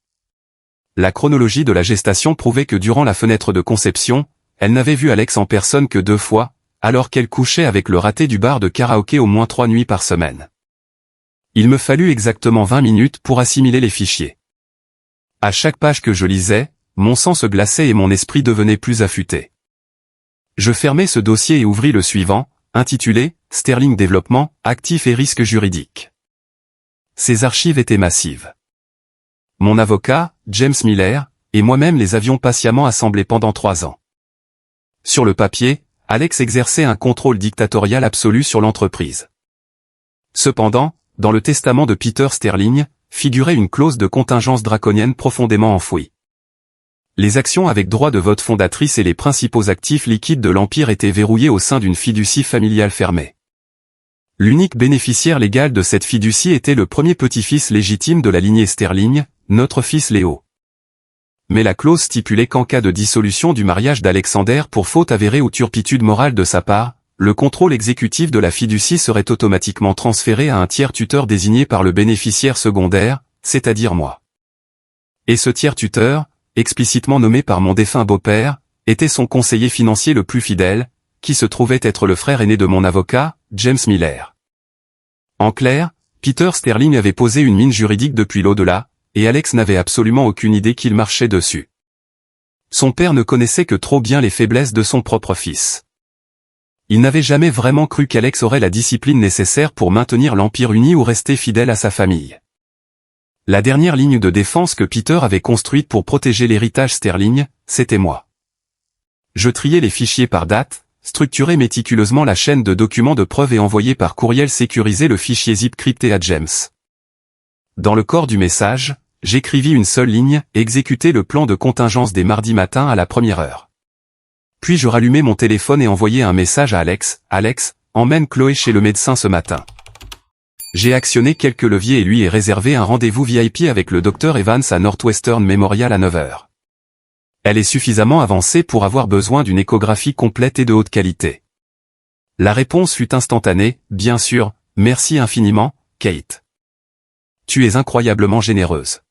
S1: La chronologie de la gestation prouvait que durant la fenêtre de conception, elle n'avait vu Alex en personne que 2 fois, alors qu'elle couchait avec le raté du bar de karaoké au moins 3 nuits par semaine. Il me fallut exactement 20 minutes pour assimiler les fichiers. À chaque page que je lisais, mon sang se glaçait et mon esprit devenait plus affûté. Je fermai ce dossier et ouvris le suivant, intitulé « Sterling Développement, actifs et risques juridiques ». Ces archives étaient massives. Mon avocat, James Miller, et moi-même les avions patiemment assemblés pendant 3 ans. Sur le papier, Alex exerçait un contrôle dictatorial absolu sur l'entreprise. Cependant, dans le testament de Peter Sterling, figurait une clause de contingence draconienne profondément enfouie. Les actions avec droit de vote fondatrice et les principaux actifs liquides de l'Empire étaient verrouillés au sein d'une fiducie familiale fermée. L'unique bénéficiaire légal de cette fiducie était le premier petit-fils légitime de la lignée Sterling, notre fils Léo. Mais la clause stipulait qu'en cas de dissolution du mariage d'Alexander pour faute avérée ou turpitude morale de sa part, le contrôle exécutif de la fiducie serait automatiquement transféré à un tiers tuteur désigné par le bénéficiaire secondaire, c'est-à-dire moi. Et ce tiers tuteur, explicitement nommé par mon défunt beau-père, était son conseiller financier le plus fidèle, qui se trouvait être le frère aîné de mon avocat, James Miller. En clair, Peter Sterling avait posé une mine juridique depuis l'au-delà, et Alex n'avait absolument aucune idée qu'il marchait dessus. Son père ne connaissait que trop bien les faiblesses de son propre fils. Il n'avait jamais vraiment cru qu'Alex aurait la discipline nécessaire pour maintenir l'Empire uni ou rester fidèle à sa famille. La dernière ligne de défense que Peter avait construite pour protéger l'héritage Sterling, c'était moi. Je triais les fichiers par date, structurais méticuleusement la chaîne de documents de preuve et envoyais par courriel sécurisé le fichier zip crypté à James. Dans le corps du message, j'écrivis une seule ligne, exécuter le plan de contingence des mardis matins à la 1re heure. Puis je rallumai mon téléphone et envoyai un message à Alex. Alex, emmène Chloé chez le médecin ce matin. J'ai actionné quelques leviers et lui ai réservé un rendez-vous VIP avec le Dr Evans à Northwestern Memorial à 9 h. Elle est suffisamment avancée pour avoir besoin d'une échographie complète et de haute qualité. La réponse fut instantanée, bien sûr, merci infiniment, Kate. Tu es incroyablement généreuse.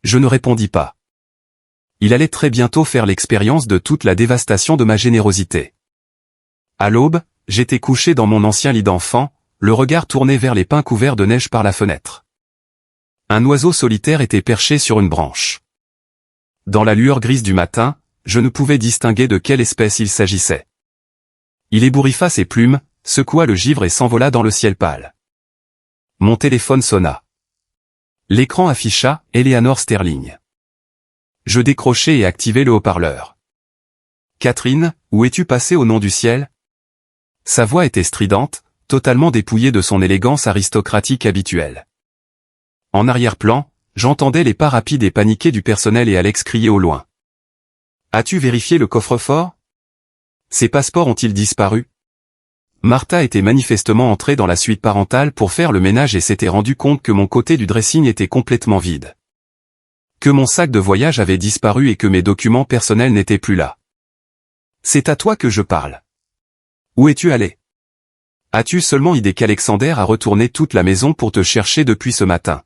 S1: Je ne répondis pas. Il allait très bientôt faire l'expérience de toute la dévastation de ma générosité. À l'aube, j'étais couché dans mon ancien lit d'enfant, le regard tourné vers les pins couverts de neige par la fenêtre. Un oiseau solitaire était perché sur une branche. Dans la lueur grise du matin, je ne pouvais distinguer de quelle espèce il s'agissait. Il ébouriffa ses plumes, secoua le givre et s'envola dans le ciel pâle. Mon téléphone sonna. L'écran afficha « Eleanor Sterling ». Je décrochai et activai le haut-parleur. « Catherine, où es-tu passée au nom du ciel ?» Sa voix était stridente, totalement dépouillée de son élégance aristocratique habituelle. En arrière-plan, j'entendais les pas rapides et paniqués du personnel et Alex crier au loin. « As-tu vérifié le coffre-fort ? Ses passeports ont-ils disparu ?» Martha était manifestement entrée dans la suite parentale pour faire le ménage et s'était rendu compte que mon côté du dressing était complètement vide. Que mon sac de voyage avait disparu et que mes documents personnels n'étaient plus là. « C'est à toi que je parle. Où es-tu allé ? As-tu seulement idée qu'Alexander a retourné toute la maison pour te chercher depuis ce matin ? »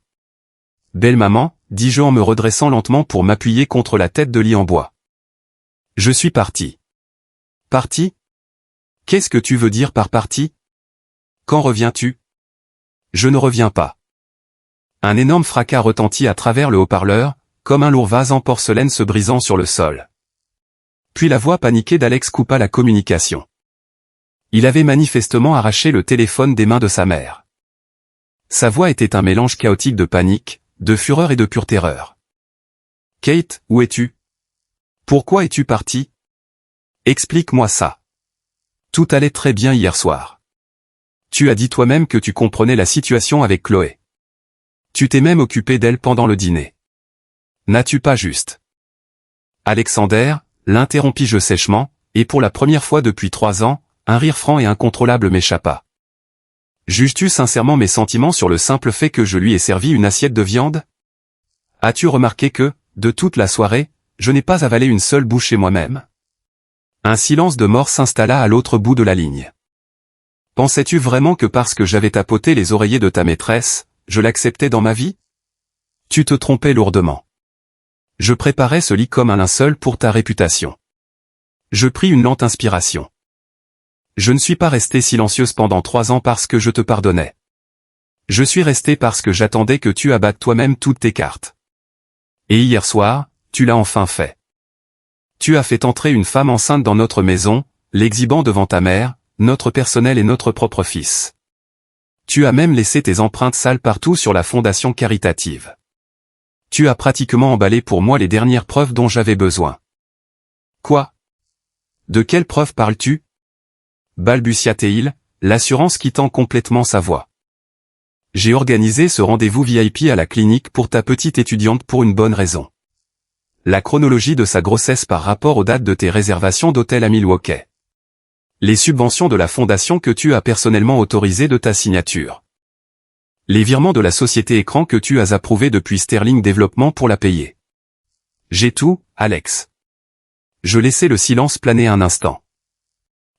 S1: Belle maman, dis-je en me redressant lentement pour m'appuyer contre la tête de lit en bois. Je suis parti. Parti ? Qu'est-ce que tu veux dire par parti ? Quand reviens-tu ? Je ne reviens pas. Un énorme fracas retentit à travers le haut-parleur, comme un lourd vase en porcelaine se brisant sur le sol. Puis la voix paniquée d'Alex coupa la communication. Il avait manifestement arraché le téléphone des mains de sa mère. Sa voix était un mélange chaotique de panique, de fureur et de pure terreur. « Kate, où es-tu ? Pourquoi es-tu partie ? Explique-moi ça. Tout allait très bien hier soir. Tu as dit toi-même que tu comprenais la situation avec Chloé. Tu t'es même occupé d'elle pendant le dîner. N'as-tu pas juste ? » Alexander, l'interrompis-je sèchement, et pour la première fois depuis 3 ans, un rire franc et incontrôlable m'échappa. Juges-tu sincèrement mes sentiments sur le simple fait que je lui ai servi une assiette de viande ? As-tu remarqué que, de toute la soirée, je n'ai pas avalé une seule bouchée moi-même ? Un silence de mort s'installa à l'autre bout de la ligne. Pensais-tu vraiment que parce que j'avais tapoté les oreillers de ta maîtresse, je l'acceptais dans ma vie ? Tu te trompais lourdement. Je préparais ce lit comme un linceul pour ta réputation. Je pris une lente inspiration. Je ne suis pas restée silencieuse pendant 3 ans parce que je te pardonnais. Je suis restée parce que j'attendais que tu abattes toi-même toutes tes cartes. Et hier soir, tu l'as enfin fait. Tu as fait entrer une femme enceinte dans notre maison, l'exhibant devant ta mère, notre personnel et notre propre fils. Tu as même laissé tes empreintes sales partout sur la fondation caritative. Tu as pratiquement emballé pour moi les dernières preuves dont j'avais besoin. Quoi ? De quelles preuves parles-tu ? Balbutia-t-il, l'assurance quittant complètement sa voix. J'ai organisé ce rendez-vous VIP à la clinique pour ta petite étudiante pour une bonne raison. La chronologie de sa grossesse par rapport aux dates de tes réservations d'hôtel à Milwaukee. Les subventions de la fondation que tu as personnellement autorisées de ta signature. Les virements de la société écran que tu as approuvés depuis Sterling Développement pour la payer. J'ai tout, Alex. Je laissai le silence planer un instant.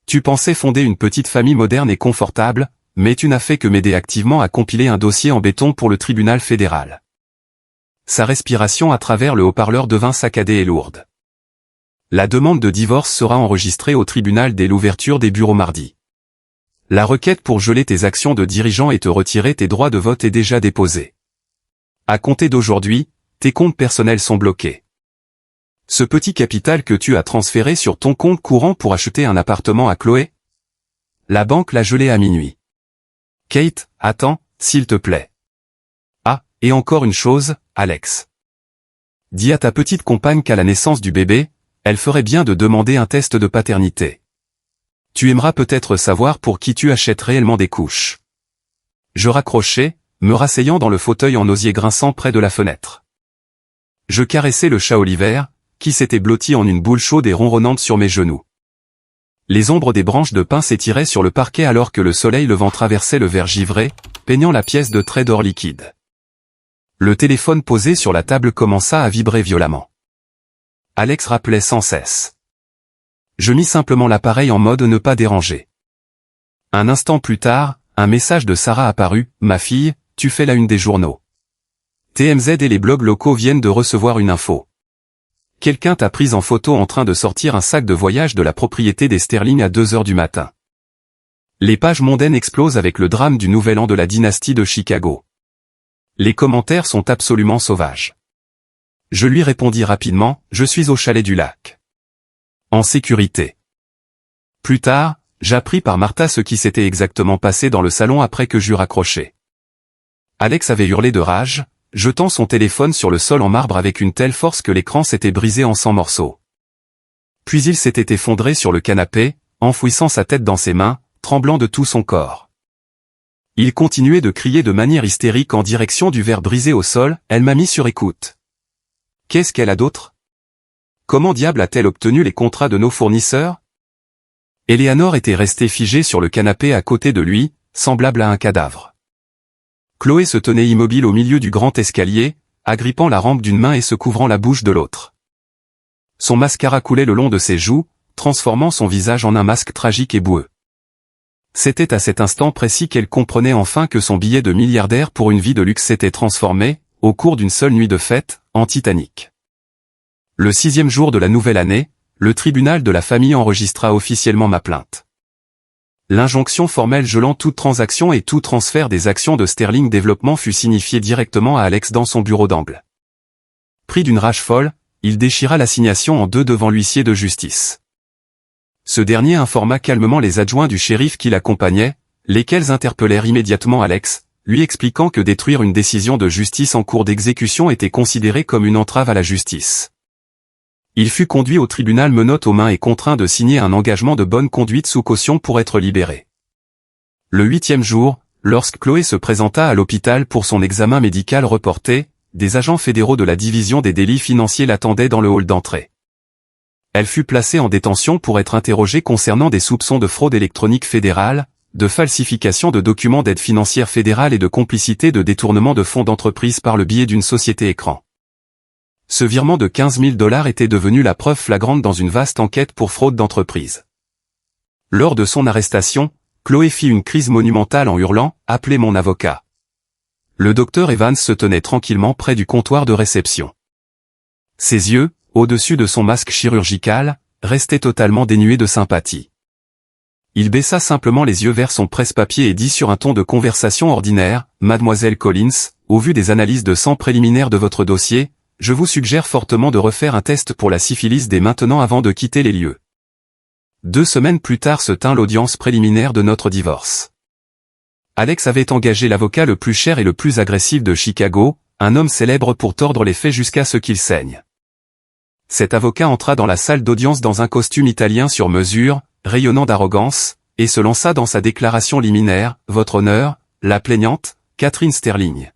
S1: Tu pensais fonder une petite famille moderne et confortable, mais tu n'as fait que m'aider activement à compiler un dossier en béton pour le tribunal fédéral. Sa respiration à travers le haut-parleur devint saccadée et lourde. La demande de divorce sera enregistrée au tribunal dès l'ouverture des bureaux mardi. La requête pour geler tes actions de dirigeant et te retirer tes droits de vote est déjà déposée. À compter d'aujourd'hui, tes comptes personnels sont bloqués. Ce petit capital que tu as transféré sur ton compte courant pour acheter un appartement à Chloé? La banque l'a gelé à minuit. Kate, attends, s'il te plaît. Ah, et encore une chose, Alex. Dis à ta petite compagne qu'à la naissance du bébé, elle ferait bien de demander un test de paternité. Tu aimeras peut-être savoir pour qui tu achètes réellement des couches. Je raccrochai, me rasseyant dans le fauteuil en osier grinçant près de la fenêtre. Je caressai le chat Oliver, qui s'était blotti en une boule chaude et ronronnante sur mes genoux. Les ombres des branches de pin s'étiraient sur le parquet alors que le soleil levant traversait le verre givré, peignant la pièce de traits d'or liquide. Le téléphone posé sur la table commença à vibrer violemment. Alex rappelait sans cesse. Je mis simplement l'appareil en mode ne pas déranger. Un instant plus tard, un message de Sarah apparut, « Ma fille, tu fais la une des journaux. TMZ et les blogs locaux viennent de recevoir une info. Quelqu'un t'a prise en photo en train de sortir un sac de voyage de la propriété des Sterling à 2 heures du matin. » Les pages mondaines explosent avec le drame du nouvel an de la dynastie de Chicago. Les commentaires sont absolument sauvages. Je lui répondis rapidement, « Je suis au chalet du lac. En sécurité. » Plus tard, j'appris par Martha ce qui s'était exactement passé dans le salon après que j'eus raccroché. Alex avait hurlé de rage, jetant son téléphone sur le sol en marbre avec une telle force que l'écran s'était brisé en 100 morceaux. Puis il s'était effondré sur le canapé, enfouissant sa tête dans ses mains, tremblant de tout son corps. Il continuait de crier de manière hystérique en direction du verre brisé au sol, « Elle m'a mis sur écoute. Qu'est-ce qu'elle a d'autre? Comment diable a-t-elle obtenu les contrats de nos fournisseurs ?» Eleanor était restée figée sur le canapé à côté de lui, semblable à un cadavre. Chloé se tenait immobile au milieu du grand escalier, agrippant la rampe d'une main et se couvrant la bouche de l'autre. Son mascara coulait le long de ses joues, transformant son visage en un masque tragique et boueux. C'était à cet instant précis qu'elle comprenait enfin que son billet de milliardaire pour une vie de luxe s'était transformé, au cours d'une seule nuit de fête, en Titanic. Le 6e jour de la nouvelle année, le tribunal de la famille enregistra officiellement ma plainte. L'injonction formelle gelant toute transaction et tout transfert des actions de Sterling Développement fut signifiée directement à Alex dans son bureau d'angle. Pris d'une rage folle, il déchira l'assignation en deux devant l'huissier de justice. Ce dernier informa calmement les adjoints du shérif qui l'accompagnaient, lesquels interpellèrent immédiatement Alex, lui expliquant que détruire une décision de justice en cours d'exécution était considéré comme une entrave à la justice. Il fut conduit au tribunal menottes aux mains et contraint de signer un engagement de bonne conduite sous caution pour être libéré. Le 8e jour, lorsque Chloé se présenta à l'hôpital pour son examen médical reporté, des agents fédéraux de la division des délits financiers l'attendaient dans le hall d'entrée. Elle fut placée en détention pour être interrogée concernant des soupçons de fraude électronique fédérale, de falsification de documents d'aide financière fédérale et de complicité de détournement de fonds d'entreprise par le biais d'une société écran. Ce virement de 15 000 $ était devenu la preuve flagrante dans une vaste enquête pour fraude d'entreprise. Lors de son arrestation, Chloé fit une crise monumentale en hurlant « Appelez mon avocat ». Le docteur Evans se tenait tranquillement près du comptoir de réception. Ses yeux, au-dessus de son masque chirurgical, restaient totalement dénués de sympathie. Il baissa simplement les yeux vers son presse-papier et dit sur un ton de conversation ordinaire, « Mademoiselle Collins, au vu des analyses de sang préliminaires de votre dossier, je vous suggère fortement de refaire un test pour la syphilis dès maintenant avant de quitter les lieux. » 2 semaines plus tard se tint l'audience préliminaire de notre divorce. Alex avait engagé l'avocat le plus cher et le plus agressif de Chicago, un homme célèbre pour tordre les faits jusqu'à ce qu'il saigne. Cet avocat entra dans la salle d'audience dans un costume italien sur mesure, rayonnant d'arrogance, et se lança dans sa déclaration liminaire, « Votre honneur, la plaignante, Catherine Sterling,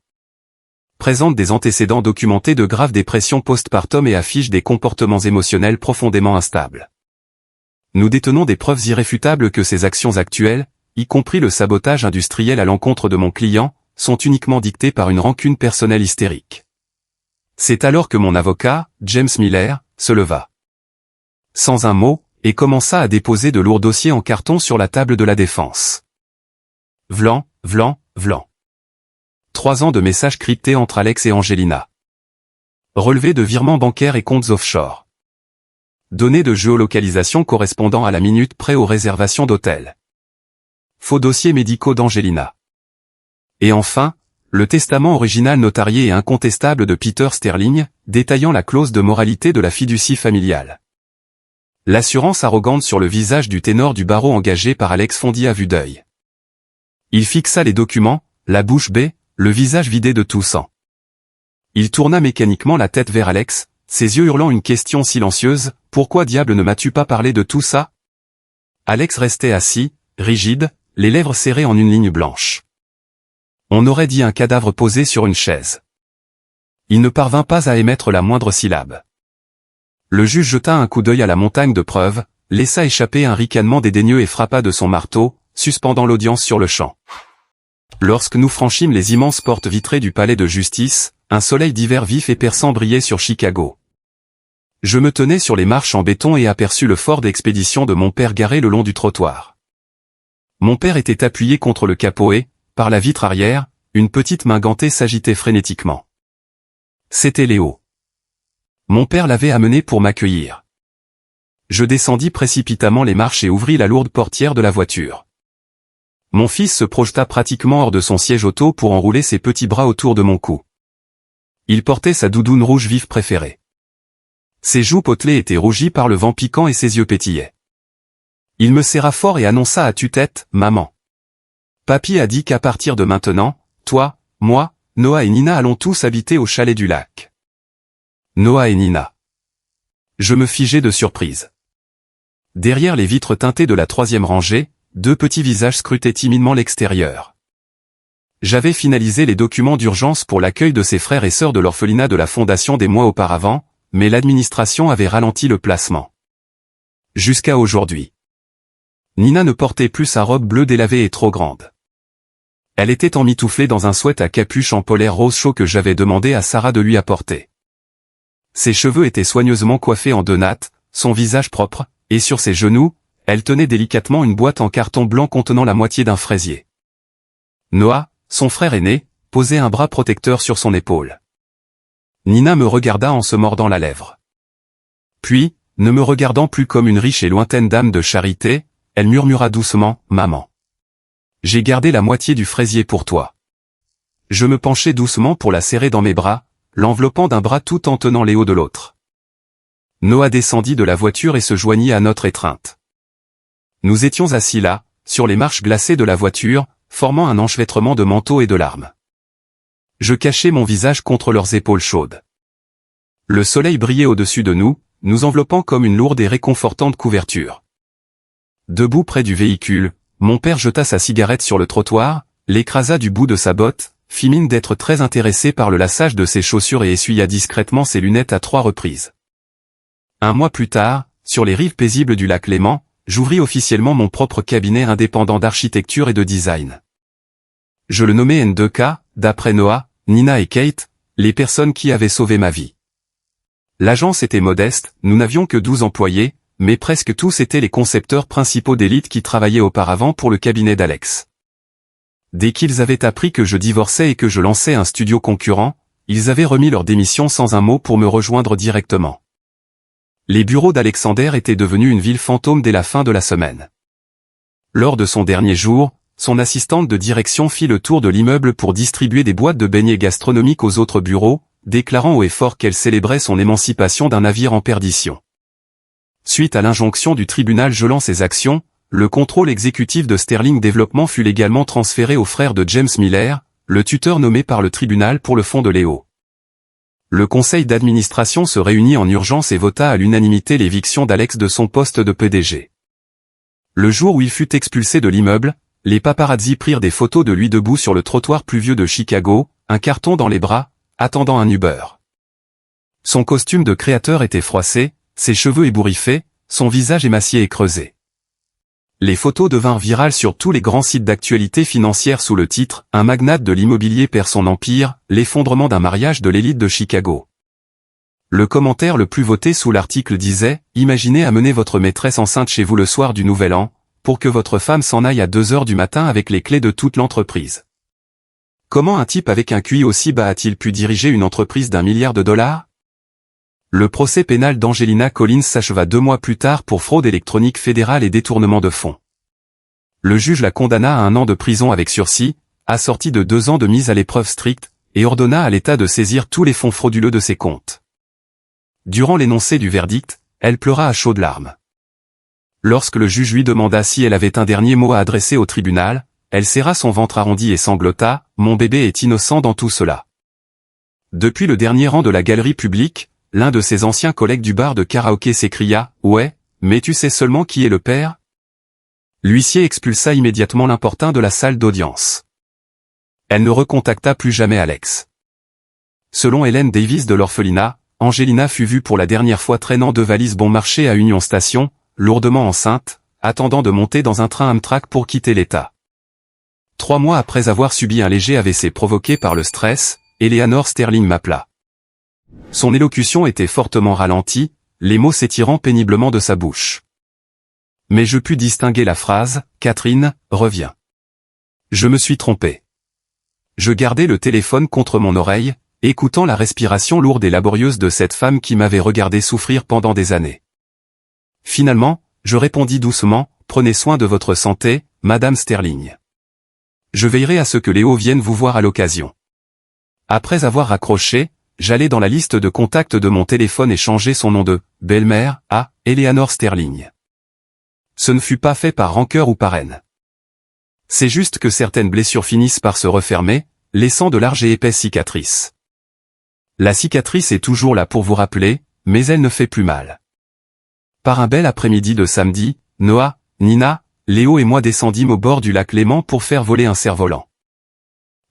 S1: présente des antécédents documentés de graves dépressions postpartum et affiche des comportements émotionnels profondément instables. Nous détenons des preuves irréfutables que ses actions actuelles, y compris le sabotage industriel à l'encontre de mon client, sont uniquement dictées par une rancune personnelle hystérique. » C'est alors que mon avocat, James Miller, se leva. Sans un mot, et commença à déposer de lourds dossiers en carton sur la table de la défense. Vlan, vlan, vlan. 3 ans de messages cryptés entre Alex et Angelina. Relevés de virements bancaires et comptes offshore. Données de géolocalisation correspondant à la minute près aux réservations d'hôtels. Faux dossiers médicaux d'Angelina. Et enfin, le testament original notarié et incontestable de Peter Sterling, détaillant la clause de moralité de la fiducie familiale. L'assurance arrogante sur le visage du ténor du barreau engagé par Alex fondit à vue d'œil. Il fixa les documents, la bouche bée, le visage vidé de tout sang. Il tourna mécaniquement la tête vers Alex, ses yeux hurlant une question silencieuse, « Pourquoi diable ne m'as-tu pas parlé de tout ça ?» Alex restait assis, rigide, les lèvres serrées en une ligne blanche. On aurait dit un cadavre posé sur une chaise. Il ne parvint pas à émettre la moindre syllabe. Le juge jeta un coup d'œil à la montagne de preuves, laissa échapper un ricanement dédaigneux et frappa de son marteau, suspendant l'audience sur le champ. Lorsque nous franchîmes les immenses portes vitrées du palais de justice, un soleil d'hiver vif et perçant brillait sur Chicago. Je me tenais sur les marches en béton et aperçus le Ford d'expédition de mon père garé le long du trottoir. Mon père était appuyé contre le capot et, par la vitre arrière, une petite main gantée s'agitait frénétiquement. C'était Léo. Mon père l'avait amené pour m'accueillir. Je descendis précipitamment les marches et ouvris la lourde portière de la voiture. Mon fils se projeta pratiquement hors de son siège auto pour enrouler ses petits bras autour de mon cou. Il portait sa doudoune rouge vive préférée. Ses joues potelées étaient rougies par le vent piquant et ses yeux pétillaient. Il me serra fort et annonça à tue-tête, « Maman. Papy a dit qu'à partir de maintenant, toi, moi, Noah et Nina allons tous habiter au chalet du lac. » Noah et Nina. Je me figeai de surprise. Derrière les vitres teintées de la troisième rangée, deux petits visages scrutaient timidement l'extérieur. J'avais finalisé les documents d'urgence pour l'accueil de ses frères et sœurs de l'orphelinat de la Fondation des mois auparavant, mais l'administration avait ralenti le placement. Jusqu'à aujourd'hui. Nina ne portait plus sa robe bleue délavée et trop grande. Elle était emmitouflée dans un sweat à capuche en polaire rose chaud que j'avais demandé à Sarah de lui apporter. Ses cheveux étaient soigneusement coiffés en deux nattes, son visage propre, et sur ses genoux, elle tenait délicatement une boîte en carton blanc contenant la moitié d'un fraisier. Noah, son frère aîné, posait un bras protecteur sur son épaule. Nina me regarda en se mordant la lèvre. Puis, ne me regardant plus comme une riche et lointaine dame de charité, elle murmura doucement, « Maman. J'ai gardé la moitié du fraisier pour toi. » Je me penchai doucement pour la serrer dans mes bras, l'enveloppant d'un bras tout en tenant Léo de l'autre. Noah descendit de la voiture et se joignit à notre étreinte. Nous étions assis là, sur les marches glacées de la voiture, formant un enchevêtrement de manteaux et de larmes. Je cachai mon visage contre leurs épaules chaudes. Le soleil brillait au-dessus de nous, nous enveloppant comme une lourde et réconfortante couverture. Debout près du véhicule, mon père jeta sa cigarette sur le trottoir, l'écrasa du bout de sa botte, fit mine d'être très intéressé par le lassage de ses chaussures et essuya discrètement ses lunettes à 3 reprises. Un mois plus tard, sur les rives paisibles du lac Léman, j'ouvris officiellement mon propre cabinet indépendant d'architecture et de design. Je le nommai N2K, d'après Noah, Nina et Kate, les personnes qui avaient sauvé ma vie. L'agence était modeste, nous n'avions que 12 employés, mais presque tous étaient les concepteurs principaux d'élite qui travaillaient auparavant pour le cabinet d'Alex. Dès qu'ils avaient appris que je divorçais et que je lançais un studio concurrent, ils avaient remis leur démission sans un mot pour me rejoindre directement. Les bureaux d'Alexander étaient devenus une ville fantôme dès la fin de la semaine. Lors de son dernier jour, son assistante de direction fit le tour de l'immeuble pour distribuer des boîtes de beignets gastronomiques aux autres bureaux, déclarant haut et fort qu'elle célébrait son émancipation d'un navire en perdition. Suite à l'injonction du tribunal gelant ses actions, le contrôle exécutif de Sterling Development fut légalement transféré au frère de James Miller, le tuteur nommé par le tribunal pour le fonds de Léo. Le conseil d'administration se réunit en urgence et vota à l'unanimité l'éviction d'Alex de son poste de PDG. Le jour où il fut expulsé de l'immeuble, les paparazzi prirent des photos de lui debout sur le trottoir pluvieux de Chicago, un carton dans les bras, attendant un Uber. Son costume de créateur était froissé, ses cheveux ébouriffés, son visage émacié et creusé. Les photos devinrent virales sur tous les grands sites d'actualité financière sous le titre « Un magnate de l'immobilier perd son empire, l'effondrement d'un mariage de l'élite de Chicago ». Le commentaire le plus voté sous l'article disait « Imaginez amener votre maîtresse enceinte chez vous le soir du Nouvel An, pour que votre femme s'en aille à 2 heures du matin avec les clés de toute l'entreprise. Comment un type avec un QI aussi bas a-t-il pu diriger une entreprise d'1 milliard de dollars ?» Le procès pénal d'Angelina Collins s'acheva 2 mois plus tard pour fraude électronique fédérale et détournement de fonds. Le juge la condamna à 1 an de prison avec sursis, assorti de 2 ans de mise à l'épreuve stricte, et ordonna à l'État de saisir tous les fonds frauduleux de ses comptes. Durant l'énoncé du verdict, elle pleura à chaudes larmes. Lorsque le juge lui demanda si elle avait un dernier mot à adresser au tribunal, elle serra son ventre arrondi et sanglota, « Mon bébé est innocent dans tout cela. » Depuis le dernier rang de la galerie publique, l'un de ses anciens collègues du bar de karaoké s'écria « Ouais, mais tu sais seulement qui est le père ?» L'huissier expulsa immédiatement l'importun de la salle d'audience. Elle ne recontacta plus jamais Alex. Selon Helen Davis de l'orphelinat, Angelina fut vue pour la dernière fois traînant 2 valises bon marché à Union Station, lourdement enceinte, attendant de monter dans un train Amtrak pour quitter l'État. 3 mois après avoir subi un léger AVC provoqué par le stress, Eleanor Sterling m'appela. Son élocution était fortement ralentie, les mots s'étirant péniblement de sa bouche. Mais je pus distinguer la phrase « Catherine, reviens ». Je me suis trompé. Je gardais le téléphone contre mon oreille, écoutant la respiration lourde et laborieuse de cette femme qui m'avait regardé souffrir pendant des années. Finalement, je répondis doucement « Prenez soin de votre santé, Madame Sterling. Je veillerai à ce que Léo vienne vous voir à l'occasion. » Après avoir raccroché, j'allai dans la liste de contacts de mon téléphone et changer son nom de « belle-mère » à « Eleanor Sterling ». Ce ne fut pas fait par rancœur ou par haine. C'est juste que certaines blessures finissent par se refermer, laissant de larges et épaisses cicatrices. La cicatrice est toujours là pour vous rappeler, mais elle ne fait plus mal. Par un bel après-midi de samedi, Noah, Nina, Léo et moi descendîmes au bord du lac Léman pour faire voler un cerf-volant.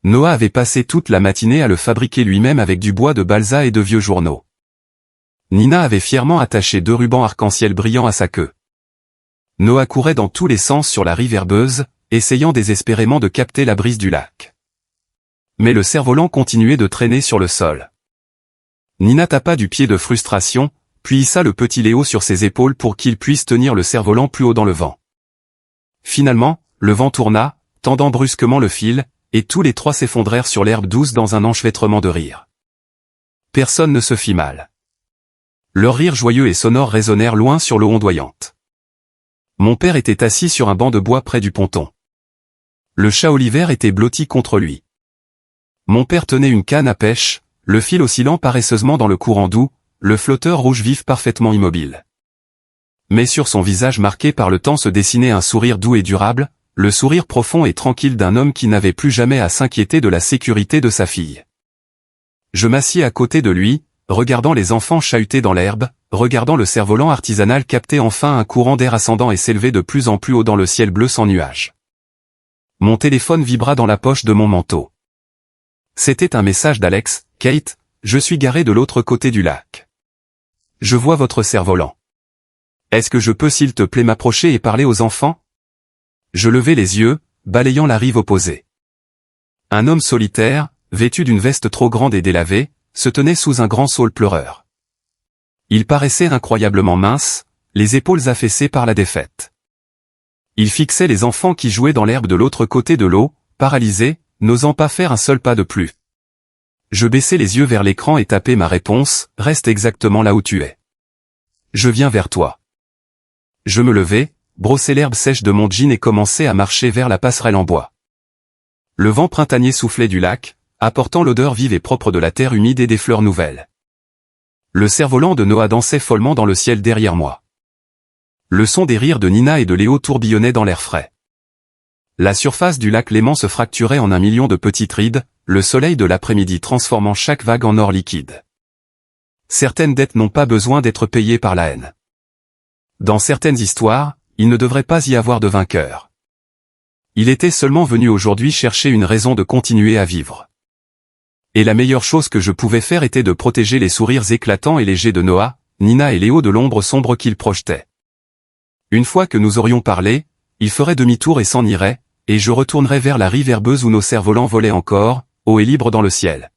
S1: Noah avait passé toute la matinée à le fabriquer lui-même avec du bois de balsa et de vieux journaux. Nina avait fièrement attaché 2 rubans arc-en-ciel brillants à sa queue. Noah courait dans tous les sens sur la rive herbeuse, essayant désespérément de capter la brise du lac. Mais le cerf-volant continuait de traîner sur le sol. Nina tapa du pied de frustration, puis hissa le petit Léo sur ses épaules pour qu'il puisse tenir le cerf-volant plus haut dans le vent. Finalement, le vent tourna, tendant brusquement le fil, et tous les 3 s'effondrèrent sur l'herbe douce dans un enchevêtrement de rire. Personne ne se fit mal. Leurs rires joyeux et sonores résonnèrent loin sur l'eau ondoyante. Mon père était assis sur un banc de bois près du ponton. Le chat Oliver était blotti contre lui. Mon père tenait une canne à pêche, le fil oscillant paresseusement dans le courant doux, le flotteur rouge vif parfaitement immobile. Mais sur son visage marqué par le temps se dessinait un sourire doux et durable, le sourire profond et tranquille d'un homme qui n'avait plus jamais à s'inquiéter de la sécurité de sa fille. Je m'assis à côté de lui, regardant les enfants chahuter dans l'herbe, regardant le cerf-volant artisanal capter enfin un courant d'air ascendant et s'élever de plus en plus haut dans le ciel bleu sans nuages. Mon téléphone vibra dans la poche de mon manteau. C'était un message d'Alex. « Kate, je suis garé de l'autre côté du lac. Je vois votre cerf-volant. Est-ce que je peux s'il te plaît m'approcher et parler aux enfants ?» Je levai les yeux, balayant la rive opposée. Un homme solitaire, vêtu d'une veste trop grande et délavée, se tenait sous un grand saule pleureur. Il paraissait incroyablement mince, les épaules affaissées par la défaite. Il fixait les enfants qui jouaient dans l'herbe de l'autre côté de l'eau, paralysés, n'osant pas faire un seul pas de plus. Je baissai les yeux vers l'écran et tapai ma réponse, « Reste exactement là où tu es. Je viens vers toi. » Je me levai, brossai l'herbe sèche de mon jean et commençai à marcher vers la passerelle en bois. Le vent printanier soufflait du lac, apportant l'odeur vive et propre de la terre humide et des fleurs nouvelles. Le cerf-volant de Noah dansait follement dans le ciel derrière moi. Le son des rires de Nina et de Léo tourbillonnait dans l'air frais. La surface du lac Léman se fracturait en 1 million de petites rides, le soleil de l'après-midi transformant chaque vague en or liquide. Certaines dettes n'ont pas besoin d'être payées par la haine. Dans certaines histoires, il ne devrait pas y avoir de vainqueur. Il était seulement venu aujourd'hui chercher une raison de continuer à vivre. Et la meilleure chose que je pouvais faire était de protéger les sourires éclatants et légers de Noah, Nina et Léo de l'ombre sombre qu'ils projetaient. Une fois que nous aurions parlé, il ferait demi-tour et s'en irait, et je retournerais vers la rive herbeuse où nos cerfs-volants volaient encore, haut et libre dans le ciel.